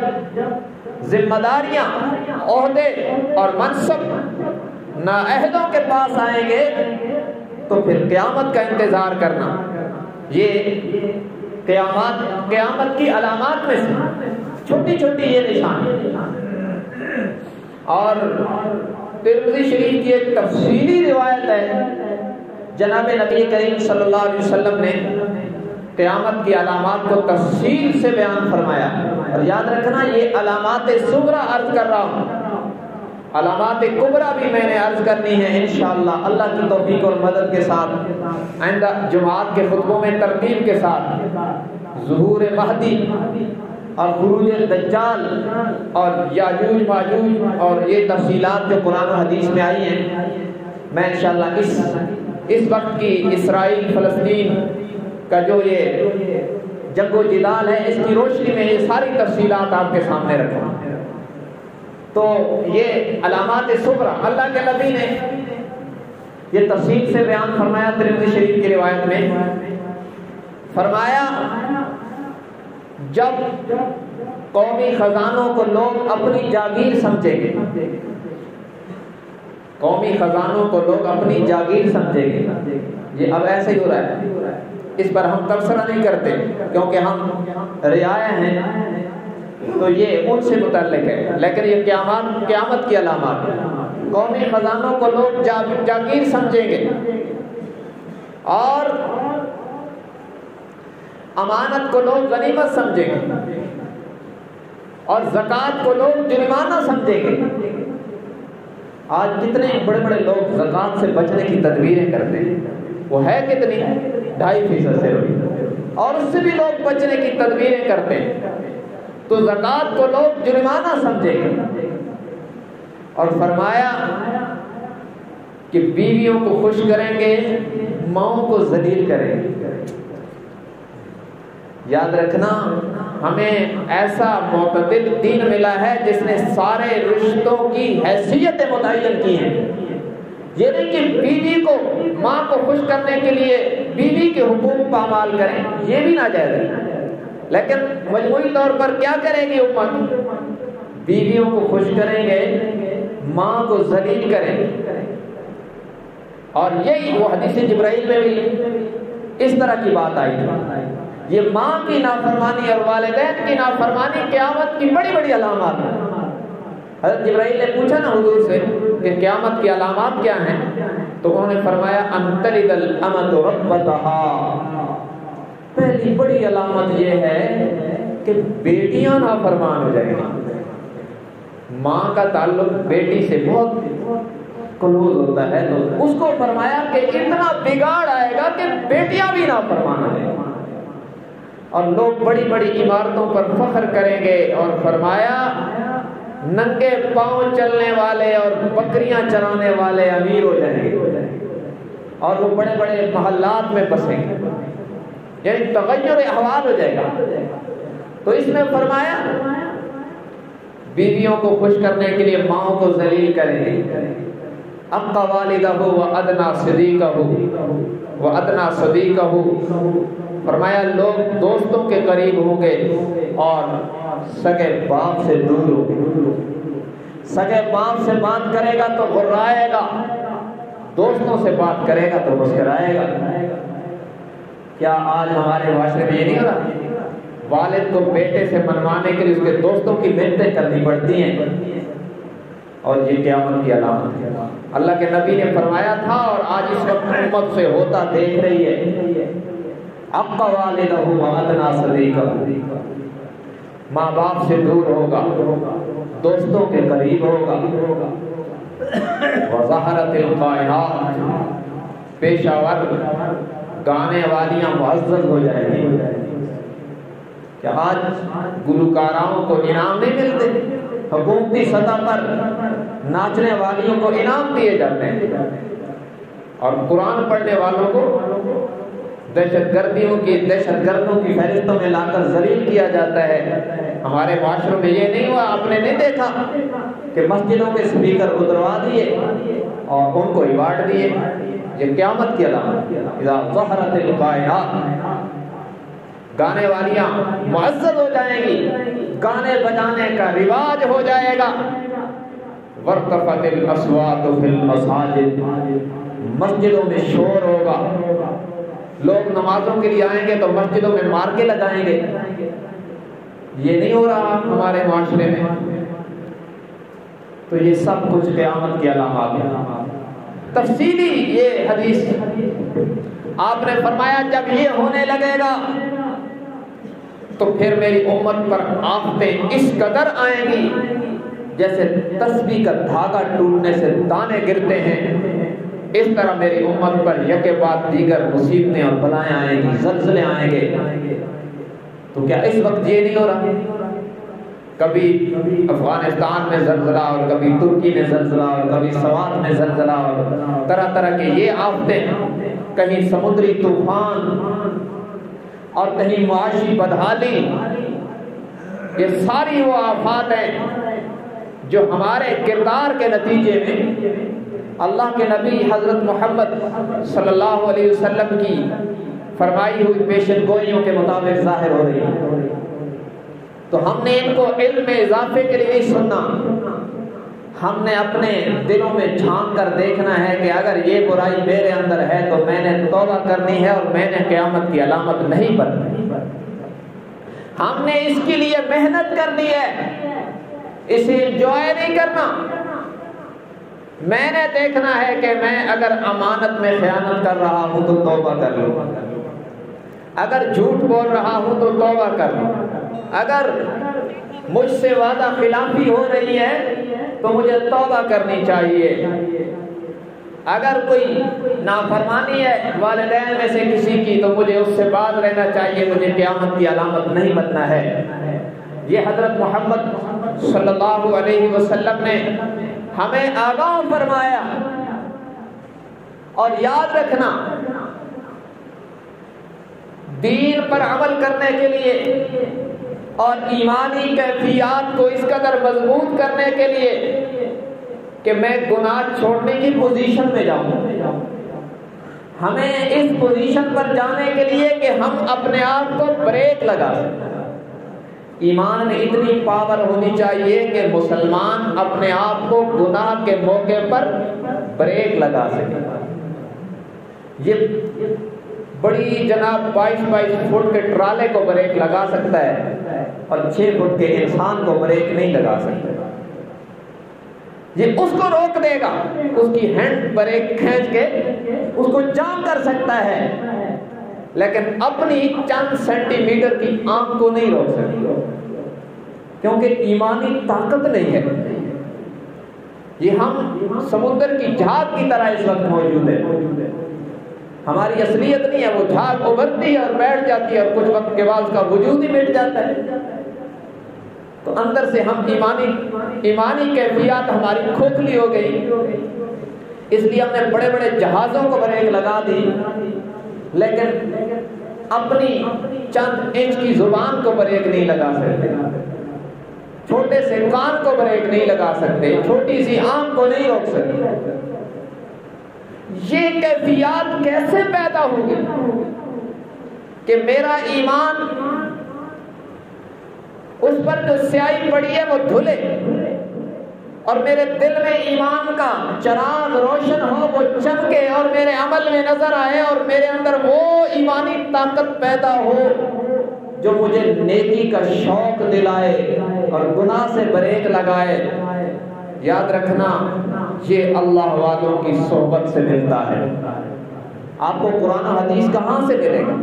ذمہ داریاں، عہدے اور منصب نااہلوں کے پاس آئیں گے تو پھر قیامت کا انتظار کرنا۔ یہ قیامت کی علامات میں سے چھوٹی چھوٹی یہ نشان۔ اور ترمذی شریف کی ایک تفصیلی روایت ہے، جناب نبی کریم صلی اللہ علیہ وسلم نے قیامت کی علامات کو تفصیل سے بیان فرمایا. اور یاد رکھنا یہ علامات صغرا عرض کر رہا ہوں، علامات کبرا بھی میں نے عرض کرنی ہے انشاءاللہ اللہ کی توفیق اور مدد کے ساتھ آئندہ جمعات کے خطبوں میں ترتیب کے ساتھ. ظہور مہدی اور خروج دجال اور یاجوج ماجوج اور یہ تفصیلات جو قرآن و حدیث میں آئی ہیں، میں انشاءاللہ اس وقت کی اسرائیل فلسطین کا جو یہ جنگ و جدال ہے اس کی روشنی میں یہ ساری تفصیلات آپ کے سامنے رکھوں. تو یہ علامات صغرا اللہ کے نبی نے یہ تفصیل سے بیان فرمایا. ترمذی شریف کی روایت میں فرمایا جب قومی خزانوں کو لوگ اپنی جاگیر سمجھیں گے، قومی خزانوں کو لوگ اپنی جاگیر سمجھیں گے. یہ اب ایسے ہی ہو رہا ہے، اس پر ہم تبصرہ نہیں کرتے کیونکہ ہم رعایا ہیں تو یہ ان سے متعلق ہے، لیکن یہ قیامت کی علامات ہے. قومی خزانوں کو لوگ جاگیر سمجھیں گے اور امانت کو لوگ غنیمت سمجھیں گے اور زکوٰۃ کو لوگ جرمانہ سمجھیں گے. آج کتنے بڑے بڑے لوگ زکوٰۃ سے بچنے کی تدبیریں کرتے ہیں، وہ ہے کتنی 2.5% سے اور اس سے بھی لوگ بچنے کی تدبیریں کرتے ہیں. تو زکوٰۃ کو لوگ جرمانہ سمجھیں گے. اور فرمایا کہ بیویوں کو خوش کریں گے، ماؤں کو ذلیل کریں گے. یاد رکھنا ہمیں ایسا معتدل دین ملا ہے جس نے سارے رشتوں کی حیثیتیں متعین کی ہیں. یہ نہیں کہ بیوی کو ماں کو خوش کرنے کے لیے بیوی کے حقوق پامال کریں، یہ بھی ناجائز ہے. لیکن مجموعی طور پر کیا کرے گی امت؟ بیویوں کو خوش کریں گے، ماں کو ذلیل کریں گے. اور یہی وہ حدیث جبرائیل میں بھی اس طرح کی بات آئی ہے. یہ ماں کی نافرمانی اور والدین کی نافرمانی قیامت کی بڑی بڑی علامات ہیں. حضرت جبرائیل نے پوچھا نا حضور سے کہ قیامت کی علامات کیا ہیں، تو انہوں نے فرمایا ان تلد الامۃ ربتها. پہلی بڑی علامت یہ ہے کہ بیٹیاں نافرمان ہو جائیں گی. ماں کا تعلق بیٹی سے بہت کلوز ہوتا ہے، تو اس کو فرمایا کہ اتنا بگاڑ آئے گا کہ بیٹیاں بھی نافرمان ہو جائیں گی اور لوگ بڑی بڑی عمارتوں پر فخر کریں گے. اور فرمایا ننگے پاؤں چلنے والے اور بکریاں چرانے والے امیر ہو جائیں گے اور وہ بڑے بڑے محلات میں بسیں گے، یعنی تغیر احوال ہو جائے گا. تو اس میں فرمایا بیویوں کو خوش کرنے کے لیے ماؤں کو ذلیل کریں گے. اقا والدہ و ادنا صدیقہ و ادنا صدیقہ. فرمایا لوگ دوستوں کے قریب ہوں گے اور سگے باپ سے دور ہوں گے. سگے باپ سے بات کرے گا تو غرائے گا، دوستوں سے بات کرے گا تو مسکرائے گا. کیا آج ہمارے معاشرے میں یہ نہیں ہو رہا؟ والد کو بیٹے سے منوانے کے لیے اس کے دوستوں کی محنتیں کرنی پڑتی ہیں، اور یہ قیامت کی علامت ہے. اللہ کے نبی نے فرمایا تھا اور آج اس وقت امت سے ہوتا دیکھ رہی ہے. اقا والدہ و ادنا صدیقہ. ماں باپ سے دور ہوگا، دوستوں کے قریب ہوگا. وظہرت القائنات. پیشہ ور گانے والیاں معزز ہو جائیں گی. کہ آج گلوکاراؤں کو انعام نہیں ملتے، حکومتی سطح پر ناچنے والیوں کو انعام دیے جاتے ہیں اور قرآن پڑھنے والوں کو دہشت گردوں کی فہرستوں میں لا کر ذلیل کیا جاتا ہے. ہمارے معاشروں میں یہ نہیں ہوا، آپ نے نہیں دیکھا کہ مسجدوں کے اسپیکر اتروا دیے اور ان کو ایوارڈ دیے. یہ قیامت کی علامت. اذا ظہرت القائنات. گانے والیاں معزز ہو جائیں گی، گانے بجانے کا رواج ہو جائے گا. وارتفعت الاصوات فی المساجد. مسجدوں میں شور ہوگا، لوگ نمازوں کے لیے آئیں گے تو مسجدوں میں مارکے لگائیں گے. یہ نہیں ہو رہا ہمارے معاشرے میں. تو یہ سب کچھ قیامت کی علامات ہیں. تفصیلی یہ حدیث آپ نے فرمایا جب یہ ہونے لگے گا تو پھر میری امت پر آفتیں اس قدر آئیں گی جیسے تسبیح کا دھاگا ٹوٹنے سے دانے گرتے ہیں، اس طرح میری امت پر یکے بعد دیگر مصیبتیں اور بلائیں آئیں گی، زلزلے آئیں گے۔ تو کیا اس وقت یہ نہیں ہو رہا؟ کبھی افغانستان میں زلزلہ اور کبھی ترکی میں زلزلہ اور کبھی سوات میں زلزلہ اور طرح طرح کے یہ آفتیں، کہیں سمندری طوفان اور کہیں معاشی بدحالی، یہ ساری وہ آفات ہیں جو ہمارے کردار کے نتیجے میں اللہ کے نبی حضرت محمد صلی اللہ علیہ وسلم کی فرمائی ہوئی پیشن گوئیوں کے مطابق ظاہر ہو رہی ہے۔ تو ہم نے ان کو علم میں اضافے کے لیے نہیں سننا، ہم نے اپنے دلوں میں جھانک کر دیکھنا ہے کہ اگر یہ برائی میرے اندر ہے تو میں نے توبہ کرنی ہے اور میں نے قیامت کی علامت نہیں بننی۔ ہم نے اس کے لیے محنت کرنی ہے، اسے انجوائے نہیں کرنا۔ میں نے دیکھنا ہے کہ میں اگر امانت میں خیانت کر رہا ہوں تو توبہ کر لوں، اگر جھوٹ بول رہا ہوں تو توبہ کر لوں، اگر مجھ سے وعدہ خلافی ہو رہی ہے تو مجھے توبہ کرنی چاہیے، اگر کوئی نافرمانی ہے والدین میں سے کسی کی تو مجھے اس سے باز رہنا چاہیے، مجھے قیامت کی علامت نہیں بننا ہے۔ یہ حضرت محمد صلی اللہ علیہ وسلم نے ہمیں آگاہ فرمایا۔ اور یاد رکھنا، دین پر عمل کرنے کے لیے اور ایمانی کیفیات کو اس قدر مضبوط کرنے کے لیے کہ میں گناہ چھوڑنے کی پوزیشن میں جاؤں، ہمیں اس پوزیشن پر جانے کے لیے کہ ہم اپنے آپ کو بریک لگا سکیں۔ ایمان میں اتنی پاور ہونی چاہیے کہ مسلمان اپنے آپ کو گناہ کے موقع پر بریک لگا سکے۔ یہ بڑی جناب 22 فٹ کے ٹرالے کو بریک لگا سکتا ہے اور 6 فٹ کے انسان کو بریک نہیں لگا سکتا۔ یہ اس کو روک دے گا، اس کی ہینڈ بریک کھینچ کے اس کو جام کر سکتا ہے، لیکن اپنی چند سینٹی میٹر کی آنکھ کو نہیں روک سکتا، کیونکہ ایمانی طاقت نہیں ہے۔ یہ ہم سمندر کی جھاگ کی طرح اس وقت موجود ہے، ہماری اصلیت نہیں ہے، وہ جھاگ ابھرتی ہے اور بیٹھ جاتی ہے اور کچھ وقت کے بعد اس کا وجود ہی مٹ جاتا ہے۔ تو اندر سے ہم ایمانی کیفیات ہماری کھوکھلی ہو گئی، اس لیے ہم نے بڑے بڑے جہازوں کو بریک لگا دی، لیکن اپنی چند انچ کی زبان کو بریک نہیں لگا سکتے، چھوٹے سے کان کو بریک نہیں لگا سکتے، چھوٹی سی آنکھ کو نہیں روک سکتے۔ یہ کیفیات کیسے پیدا ہوگی کہ میرا ایمان اس پر جو سیاہی پڑی ہے وہ دھلے اور میرے دل میں ایمان کا چراغ روشن ہو، وہ چمکے اور میرے عمل میں نظر آئے اور میرے اندر وہ ایمانی طاقت پیدا ہو جو مجھے نیکی کا شوق دلائے اور گناہ سے بریک لگائے۔ یاد رکھنا، یہ اللہ والوں کی صحبت سے ملتا ہے۔ آپ کو قرآن و حدیث کہاں سے ملے گا؟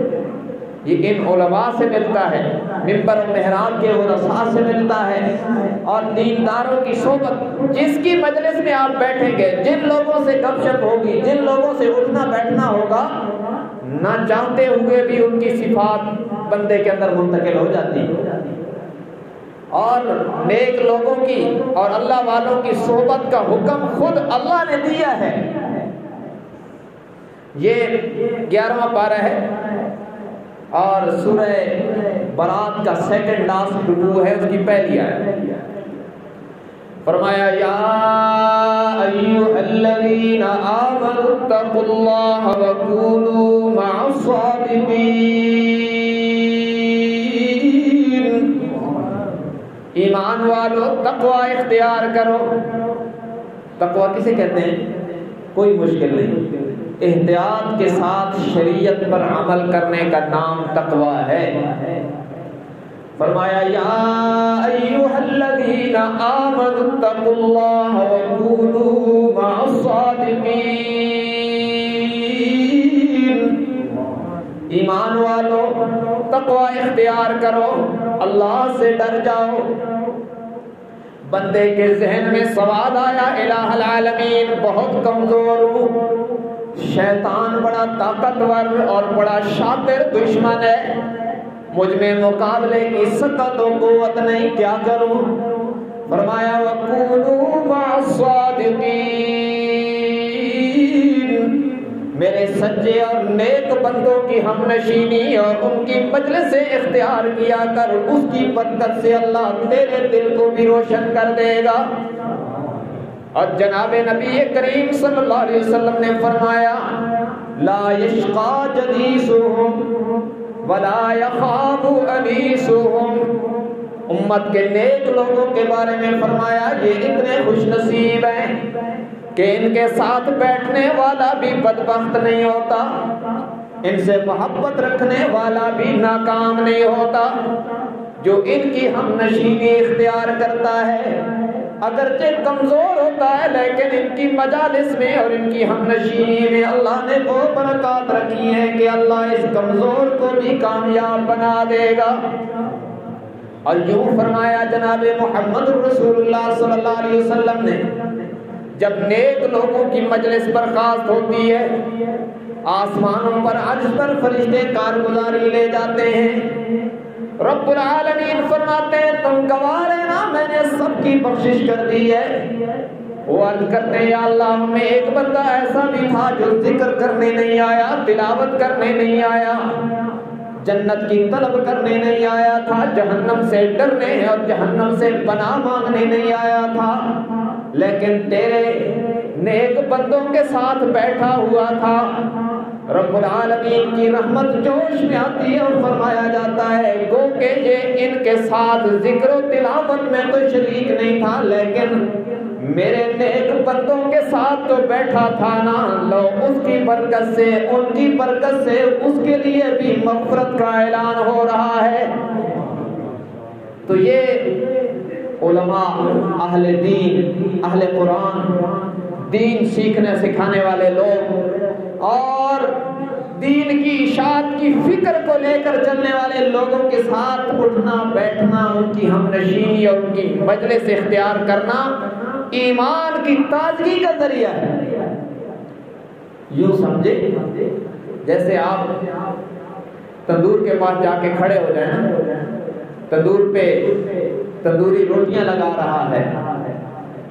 یہ ان علماء سے ملتا ہے، منبر و محراب کے ورثاء سے ملتا ہے، اور دینداروں کی صحبت، جس کی مجلس میں آپ بیٹھیں گے، جن لوگوں سے گپ شپ ہوگی، جن لوگوں سے اٹھنا بیٹھنا ہوگا، نہ چاہتے ہوئے بھی ان کی صفات بندے کے اندر منتقل ہو جاتی ہے۔ اور نیک لوگوں کی اور اللہ والوں کی صحبت کا حکم خود اللہ نے دیا ہے۔ یہ 11واں پارہ ہے اور سورہ برات کا سیکنڈ لاسٹ رکوع ہے، اس کی پہلی آیت۔ فرمایا یا ایھا الذین آمنوا اتقوا اللہ وکونوا مع الصادقین۔ ایمان والو تقوی اختیار کرو۔ تقوی کسے کہتے ہیں؟ کوئی مشکل نہیں، احتیاط کے ساتھ شریعت پر عمل کرنے کا نام تقوی ہے۔ فرمایا یا ایھا الذین آمنوا اتقوا اللہ وکونوا مع الصادقین۔ ایمان والو تقوی اختیار کرو، اللہ سے ڈر جاؤ۔ بندے کے ذہن میں سوال آیا الہ العالمین بہت کمزور ہوں، شیطان بڑا طاقتور اور بڑا شاطر دشمن ہے، مجھ میں مقابلے کی طاقت و قوت نہیں، کیا کروں؟ فرمایا وَقُولُوا مَعَ الصَّادِقِينَ، میرے سچے اور نیک بندوں کی ہم نشینی اور ان کی مجلس سے اختیار کیا کر، اس کی برکت سے اللہ تیرے دل کو بھی روشن کر دے گا۔ اور جناب نبی کریم صلی اللہ علیہ وسلم نے فرمایا لا یشقى جلیسهم ولا یخاب انیسهم، امت کے نیک لوگوں کے بارے میں فرمایا یہ اتنے خوش نصیب ہیں کہ ان کے ساتھ بیٹھنے والا بھی بدبخت نہیں ہوتا، ان سے محبت رکھنے والا بھی ناکام نہیں ہوتا، جو ان کی ہم نشینی اختیار کرتا ہے اگرچہ کمزور ہوتا ہے لیکن ان کی مجالس میں اور ان کی ہم نشینی میں اللہ نے وہ برکات رکھی ہیں کہ اللہ اس کمزور کو بھی کامیاب بنا دے گا۔ اور یوں فرمایا جناب محمد رسول اللہ صلی اللہ علیہ وسلم نے، جب نیک لوگوں کی مجلس برخاست ہوتی ہے آسمانوں پر عرش پر فرشتے کارگزاری لے جاتے ہیں، رب العالمین فرماتے ہیں تم گواہ رہنا میں نے سب کی بخشش کر دی ہے۔ وہ عرض کرتے ہیں یا اللہ ہم میں ایک بندہ ایسا بھی تھا جو ذکر کرنے نہیں آیا، تلاوت کرنے نہیں آیا، جنت کی طلب کرنے نہیں آیا تھا، جہنم سے ڈرنے اور جہنم سے پناہ مانگنے نہیں آیا تھا، لیکن تیرے نیک بندوں کے ساتھ بیٹھا ہوا تھا۔ رب العالمین کی رحمت جوش میں آتی ہے اور فرمایا جاتا ہے گو کہ یہ ان کے ساتھ ذکر و تلاوت میں تو شریک نہیں تھا لیکن میرے نیک بندوں کے ساتھ تو بیٹھا تھا نا، لو اس کی برکت سے ان کی برکت سے اس کے لیے بھی مغفرت کا اعلان ہو رہا ہے۔ تو یہ علماء اہل دین، اہل قرآن، دین سیکھنے سکھانے والے لوگ اور دین کی اشاعت کی فکر کو لے کر چلنے والے لوگوں کے ساتھ اٹھنا بیٹھنا، ان کی ہم نشینی اور ان کی مجلس اختیار کرنا ایمان کی تازگی کا ذریعہ ہے۔ یوں سمجھے جیسے آپ تندور کے پاس جا کے کھڑے ہو جائیں، تندور پہ تندوری روٹیاں لگا رہا ہے،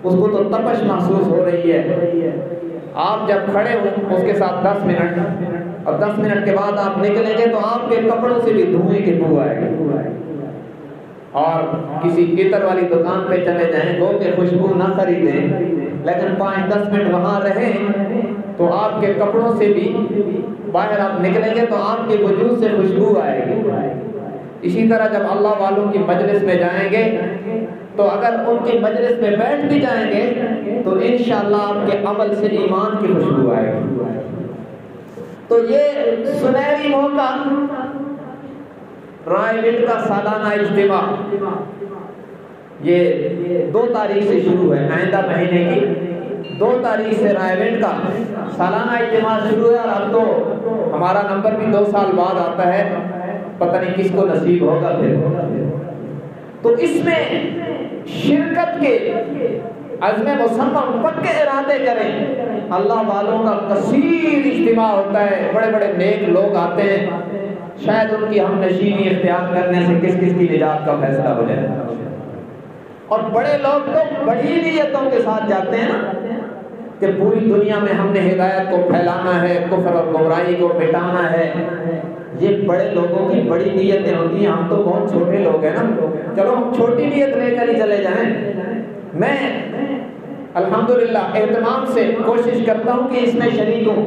اس کو تو تپش محسوس ہو رہی ہے، آپ جب کھڑے ہوں اس کے ساتھ 10 منٹ اور 10 منٹ کے بعد آپ نکلیں گے تو آپ کے کپڑوں سے بھی دھوئیں کی بو آئے گی، اور کسی عطر والی دکان پہ چلے جائیں گو کہ خوشبو نہ خریدیں لیکن 5-10 منٹ وہاں رہیں تو آپ کے کپڑوں سے بھی باہر آپ نکلیں گے تو آپ کے وجود سے خوشبو آئے گی۔ اسی طرح جب اللہ والوں کی مجلس میں جائیں گے تو اگر ان کی مجلس میں بیٹھ بھی جائیں گے تو انشاءاللہ آپ کے عمل سے ایمان کی خوشبو آئے گی۔ تو یہ سنہری موقع رائے وڈ کا سالانہ اجتماع یہ 2 تاریخ سے شروع ہے، آئندہ مہینے کی 2 تاریخ سے رائے وڈ کا سالانہ اجتماع شروع ہے، اور اب تو ہمارا نمبر بھی 2 سال بعد آتا ہے، پتہ نہیں کس کو نصیب ہوگا پھر۔ تو اس میں شرکت کے عزم مصمم پکے ارادے کریں، اللہ والوں کا کثیر اجتماع ہوتا ہے، بڑے بڑے نیک لوگ آتے ہیں، شاید ان کی ہم نشینی اختیار کرنے سے کس کس کی نجات کا فیصلہ ہو جائے۔ اور بڑے لوگ تو بڑی نیتوں کے ساتھ جاتے ہیں نا کہ پوری دنیا میں ہم نے ہدایت کو پھیلانا ہے، کفر اور گمراہی کو مٹانا ہے، یہ بڑے لوگوں کی بڑی نیتیں ہوتی ہیں، ہم تو بہت چھوٹے لوگ ہیں نا، چلو ہم چھوٹی نیت لے کر ہی چلے جائیں۔ میں الحمدللہ اہتمام سے کوشش کرتا ہوں کہ اس میں شریک ہوں،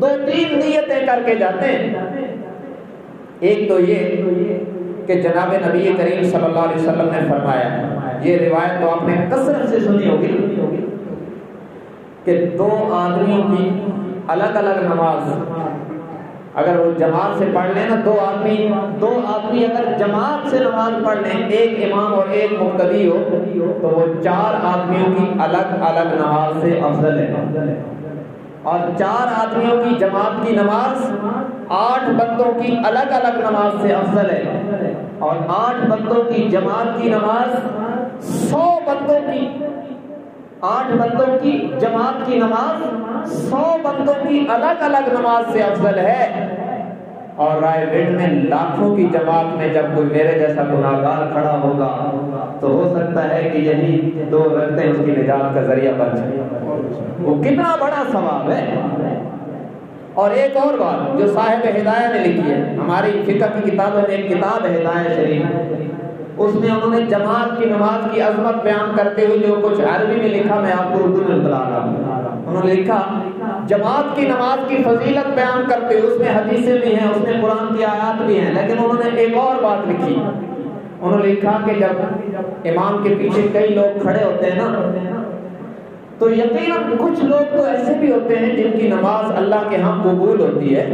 2-3 نیتیں کر کے جاتے ہیں۔ ایک تو یہ کہ جناب نبی کریم صلی اللہ علیہ وسلم نے فرمایا، یہ روایت تو آپ نے کثرت سے سنی ہوگی کہ 2 آدمیوں کی الگ الگ نماز اگر وہ جماعت سے پڑھ لیں نا، 2 آدمی اگر جماعت سے نماز پڑھ لیں، ایک امام اور ایک مقتدی ہو تو وہ 4 آدمیوں کی الگ الگ نماز سے افضل ہے، اور 4 آدمیوں کی جماعت کی نماز 8 بندوں کی الگ الگ نماز سے افضل ہے، اور 8 بندوں کی جماعت کی نماز 100 بندوں کی 8 بندوں کی جماعت کی نماز 100 بندوں کی الگ الگ نماز سے افضل ہے۔ اور رائے گڑھ میں لاکھوں کی جماعت میں جب کوئی میرے جیسا گناہگار کھڑا ہوگا تو ہو سکتا ہے کہ یہی 2 رکعتیں اس کی نجات کا ذریعہ بن جائیں۔ وہ کتنا بڑا ثواب ہے۔ اور ایک اور بات جو صاحب ہدایہ نے لکھی ہے، ہماری فقہ کی کتابوں میں ایک کتاب ہے ہدایہ شریف، اس میں انہوں نے جماعت کی نماز کی عظمت بیان کرتے ہوئے جو کچھ عربی میں لکھا میں آپ کو اردو میں بتا رہا ہوں۔ انہوں نے لکھا جماعت کی نماز کی فضیلت بیان کرتے ہوئے، اس میں حدیثیں بھی ہیں، اس میں قرآن کی آیات بھی ہیں، لیکن انہوں نے ایک اور بات لکھی۔ انہوں نے لکھا کہ جب امام کے پیچھے کئی لوگ کھڑے ہوتے ہیں نا، تو یقیناً کچھ لوگ تو ایسے بھی ہوتے ہیں جن کی نماز اللہ کے ہاں قبول ہوتی ہے،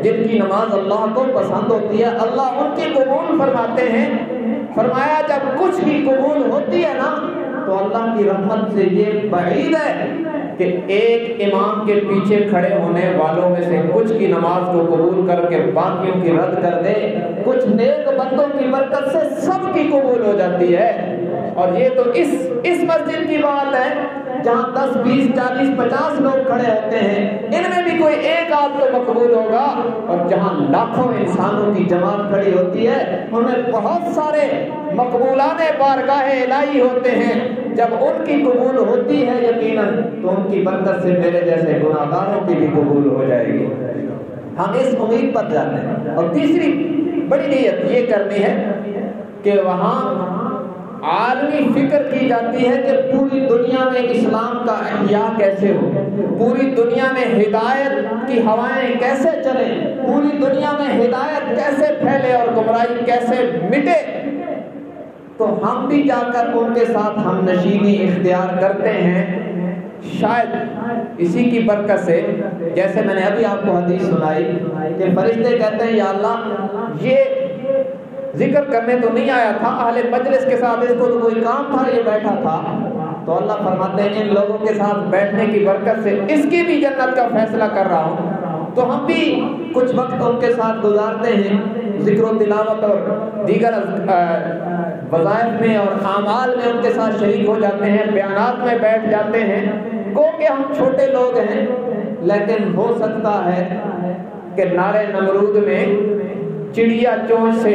جن کی نماز اللہ کو پسند ہوتی ہے، اللہ ان کی قبول فرماتے ہیں۔ فرمایا جب کچھ کی قبول ہوتی ہے نا تو اللہ کی رحمت سے یہ بعید ہے کہ ایک امام کے پیچھے کھڑے ہونے والوں میں سے کچھ کی نماز کو قبول کر کے باقیوں کی رد کر دے۔ کچھ نیک بندوں کی برکت سے سب کی قبول ہو جاتی ہے۔ اور یہ تو اس مسجد کی بات ہے جہاں 10 20 40 50 لوگ کھڑے ہوتے ہیں، ان میں بھی کوئی ایک آدھ تو مقبول ہوگا، اور جہاں لاکھوں انسانوں کی جماعت کھڑی ہوتی ہے ان میں بہت سارے مقبولان بارگاہ الہی ہوتے ہیں۔ جب ان کی قبول ہوتی ہے یقیناً تو ان کی برکت سے میرے جیسے گناہگاروں کی بھی قبول ہو جائے گی۔ ہم اس امید پر جاتے ہیں۔ اور تیسری بڑی نیت یہ کرنی ہے کہ وہاں عالمی فکر کی جاتی ہے کہ پوری دنیا میں اسلام کا احیاء کیسے ہو، پوری دنیا میں ہدایت کی ہوائیں کیسے چلیں، پوری دنیا میں ہدایت کیسے پھیلے اور گمراہی کیسے مٹے۔ تو ہم بھی جا کر ان کے ساتھ ہم نشینی اختیار کرتے ہیں۔ شاید اسی کی برکت سے، جیسے میں نے ابھی آپ کو حدیث سنائی کہ فرشتے کہتے ہیں یا اللہ یہ ذکر کرنے تو نہیں آیا تھا، اہل مجلس کے ساتھ اس کو تو کوئی کام تھا، یہ بیٹھا تھا۔ تو اللہ فرماتے ہیں ان لوگوں کے ساتھ بیٹھنے کی برکت سے اس کی بھی جنت کا فیصلہ کر رہا ہوں۔ تو ہم بھی کچھ وقت ان کے ساتھ گزارتے ہیں، ذکر و تلاوت اور دیگر وظائف میں اور اعمال میں ان کے ساتھ شریک ہو جاتے ہیں، بیانات میں بیٹھ جاتے ہیں۔ گو کہ ہم چھوٹے لوگ ہیں، لیکن ہو سکتا ہے کہ نارے نمرود میں چڑیا چونچ سے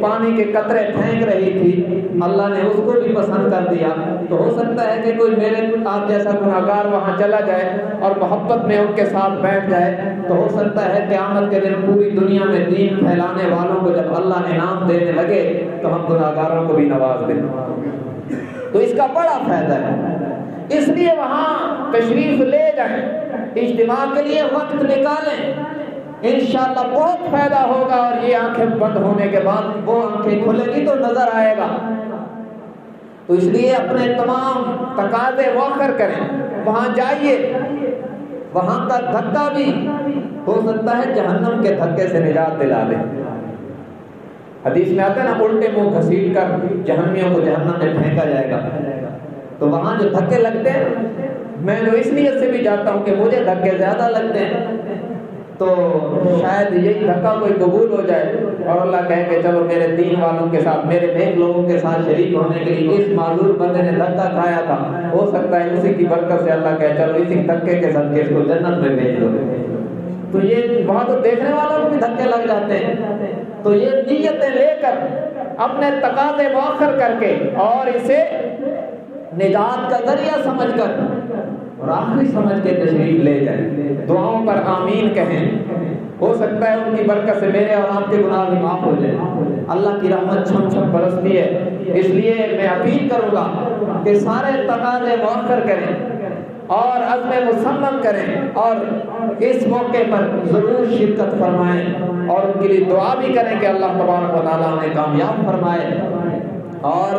پانی کے قطرے پھینک رہی تھی، اللہ نے اس کو بھی پسند کر دیا۔ تو ہو سکتا ہے کہ کوئی میرے آپ جیسا گناہگار وہاں چلا جائے اور محبت میں ان کے ساتھ بیٹھ جائے، تو ہو سکتا ہے قیامت کے دن پوری دنیا میں دین پھیلانے والوں کو جب اللہ انعام دینے لگے تو ہم گناہگاروں کو بھی نواز دیں۔ تو اس کا بڑا فائدہ ہے، اس لیے وہاں تشریف لے جائیں، اجتماع کے لیے وقت نکالیں، انشاءاللہ بہت فائدہ ہوگا۔ اور یہ آنکھیں بند ہونے کے بعد وہ آنکھیں کھلے گی تو نظر آئے گا۔ تو اس لیے اپنے تمام تقاضے مؤخر کریں، وہاں جائیے، وہاں کا دھکا بھی ہو سکتا ہے جہنم کے دھکے سے نجات دلا دے۔ حدیث میں آتا ہے نا الٹے منہ گھسیٹ کر جہنمیوں کو جہنم میں پھینکا جائے گا۔ تو وہاں جو دھکے لگتے ہیں، میں جو اس نیت سے بھی جاتا ہوں کہ مجھے دھکے زیادہ لگتے ہیں، تو شاید یہی دھکا کوئی قبول ہو جائے اور اللہ کہے کہ چلو میرے دین والوں کے ساتھ، میرے نیک لوگوں کے ساتھ شریک ہونے کے لیے اس معذور بندے نے دھکا کھایا تھا، ہو سکتا ہے اسی کی برکت سے اللہ کہے چلو اسی دھکے کے ساتھ اس کو جنت میں بھیج دو۔ تو یہ وہاں تو دیکھنے والوں کو بھی دھکے لگ جاتے ہیں۔ تو یہ نیتیں لے کر اپنے تقاضے مؤخر کر کے اور اسے نجات کا ذریعہ سمجھ کر اور آخری سمجھ کے تشریف لے جائیں، دعاؤں پر آمین کہیں۔ ہو سکتا ہے ان کی برکت سے میرے اور آپ کے گناہ بھی معاف ہو جائے۔ اللہ کی رحمت چھم چھم برستی ہے، اس لیے میں اپیل کروں گا کہ سارے تقاضے مؤخر کریں اور عزم مصمم کریں اور اس موقع پر ضرور شرکت فرمائیں اور ان کے لیے دعا بھی کریں کہ اللہ تبارک و تعالیٰ انہیں کامیاب فرمائے۔ اور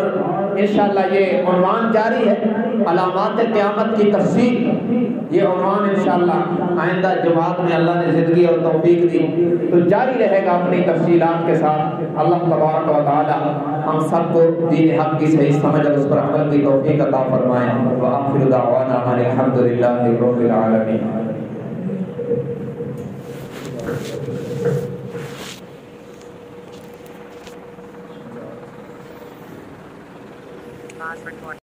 انشاءاللہ یہ عنوان جاری ہے، علامات قیامت کی تفصیل، یہ عنوان انشاءاللہ آئندہ جماعت میں اللہ نے زندگی اور توفیق دی تو جاری رہے گا اپنی تفصیلات کے ساتھ۔ اللہ تبارک و تعالی ہم سب کو دین حق کی صحیح سمجھ اور اس پر عمل کی توفیق عطا فرمائے۔ وآخر دعوانا الحمد للہ رب العالمین۔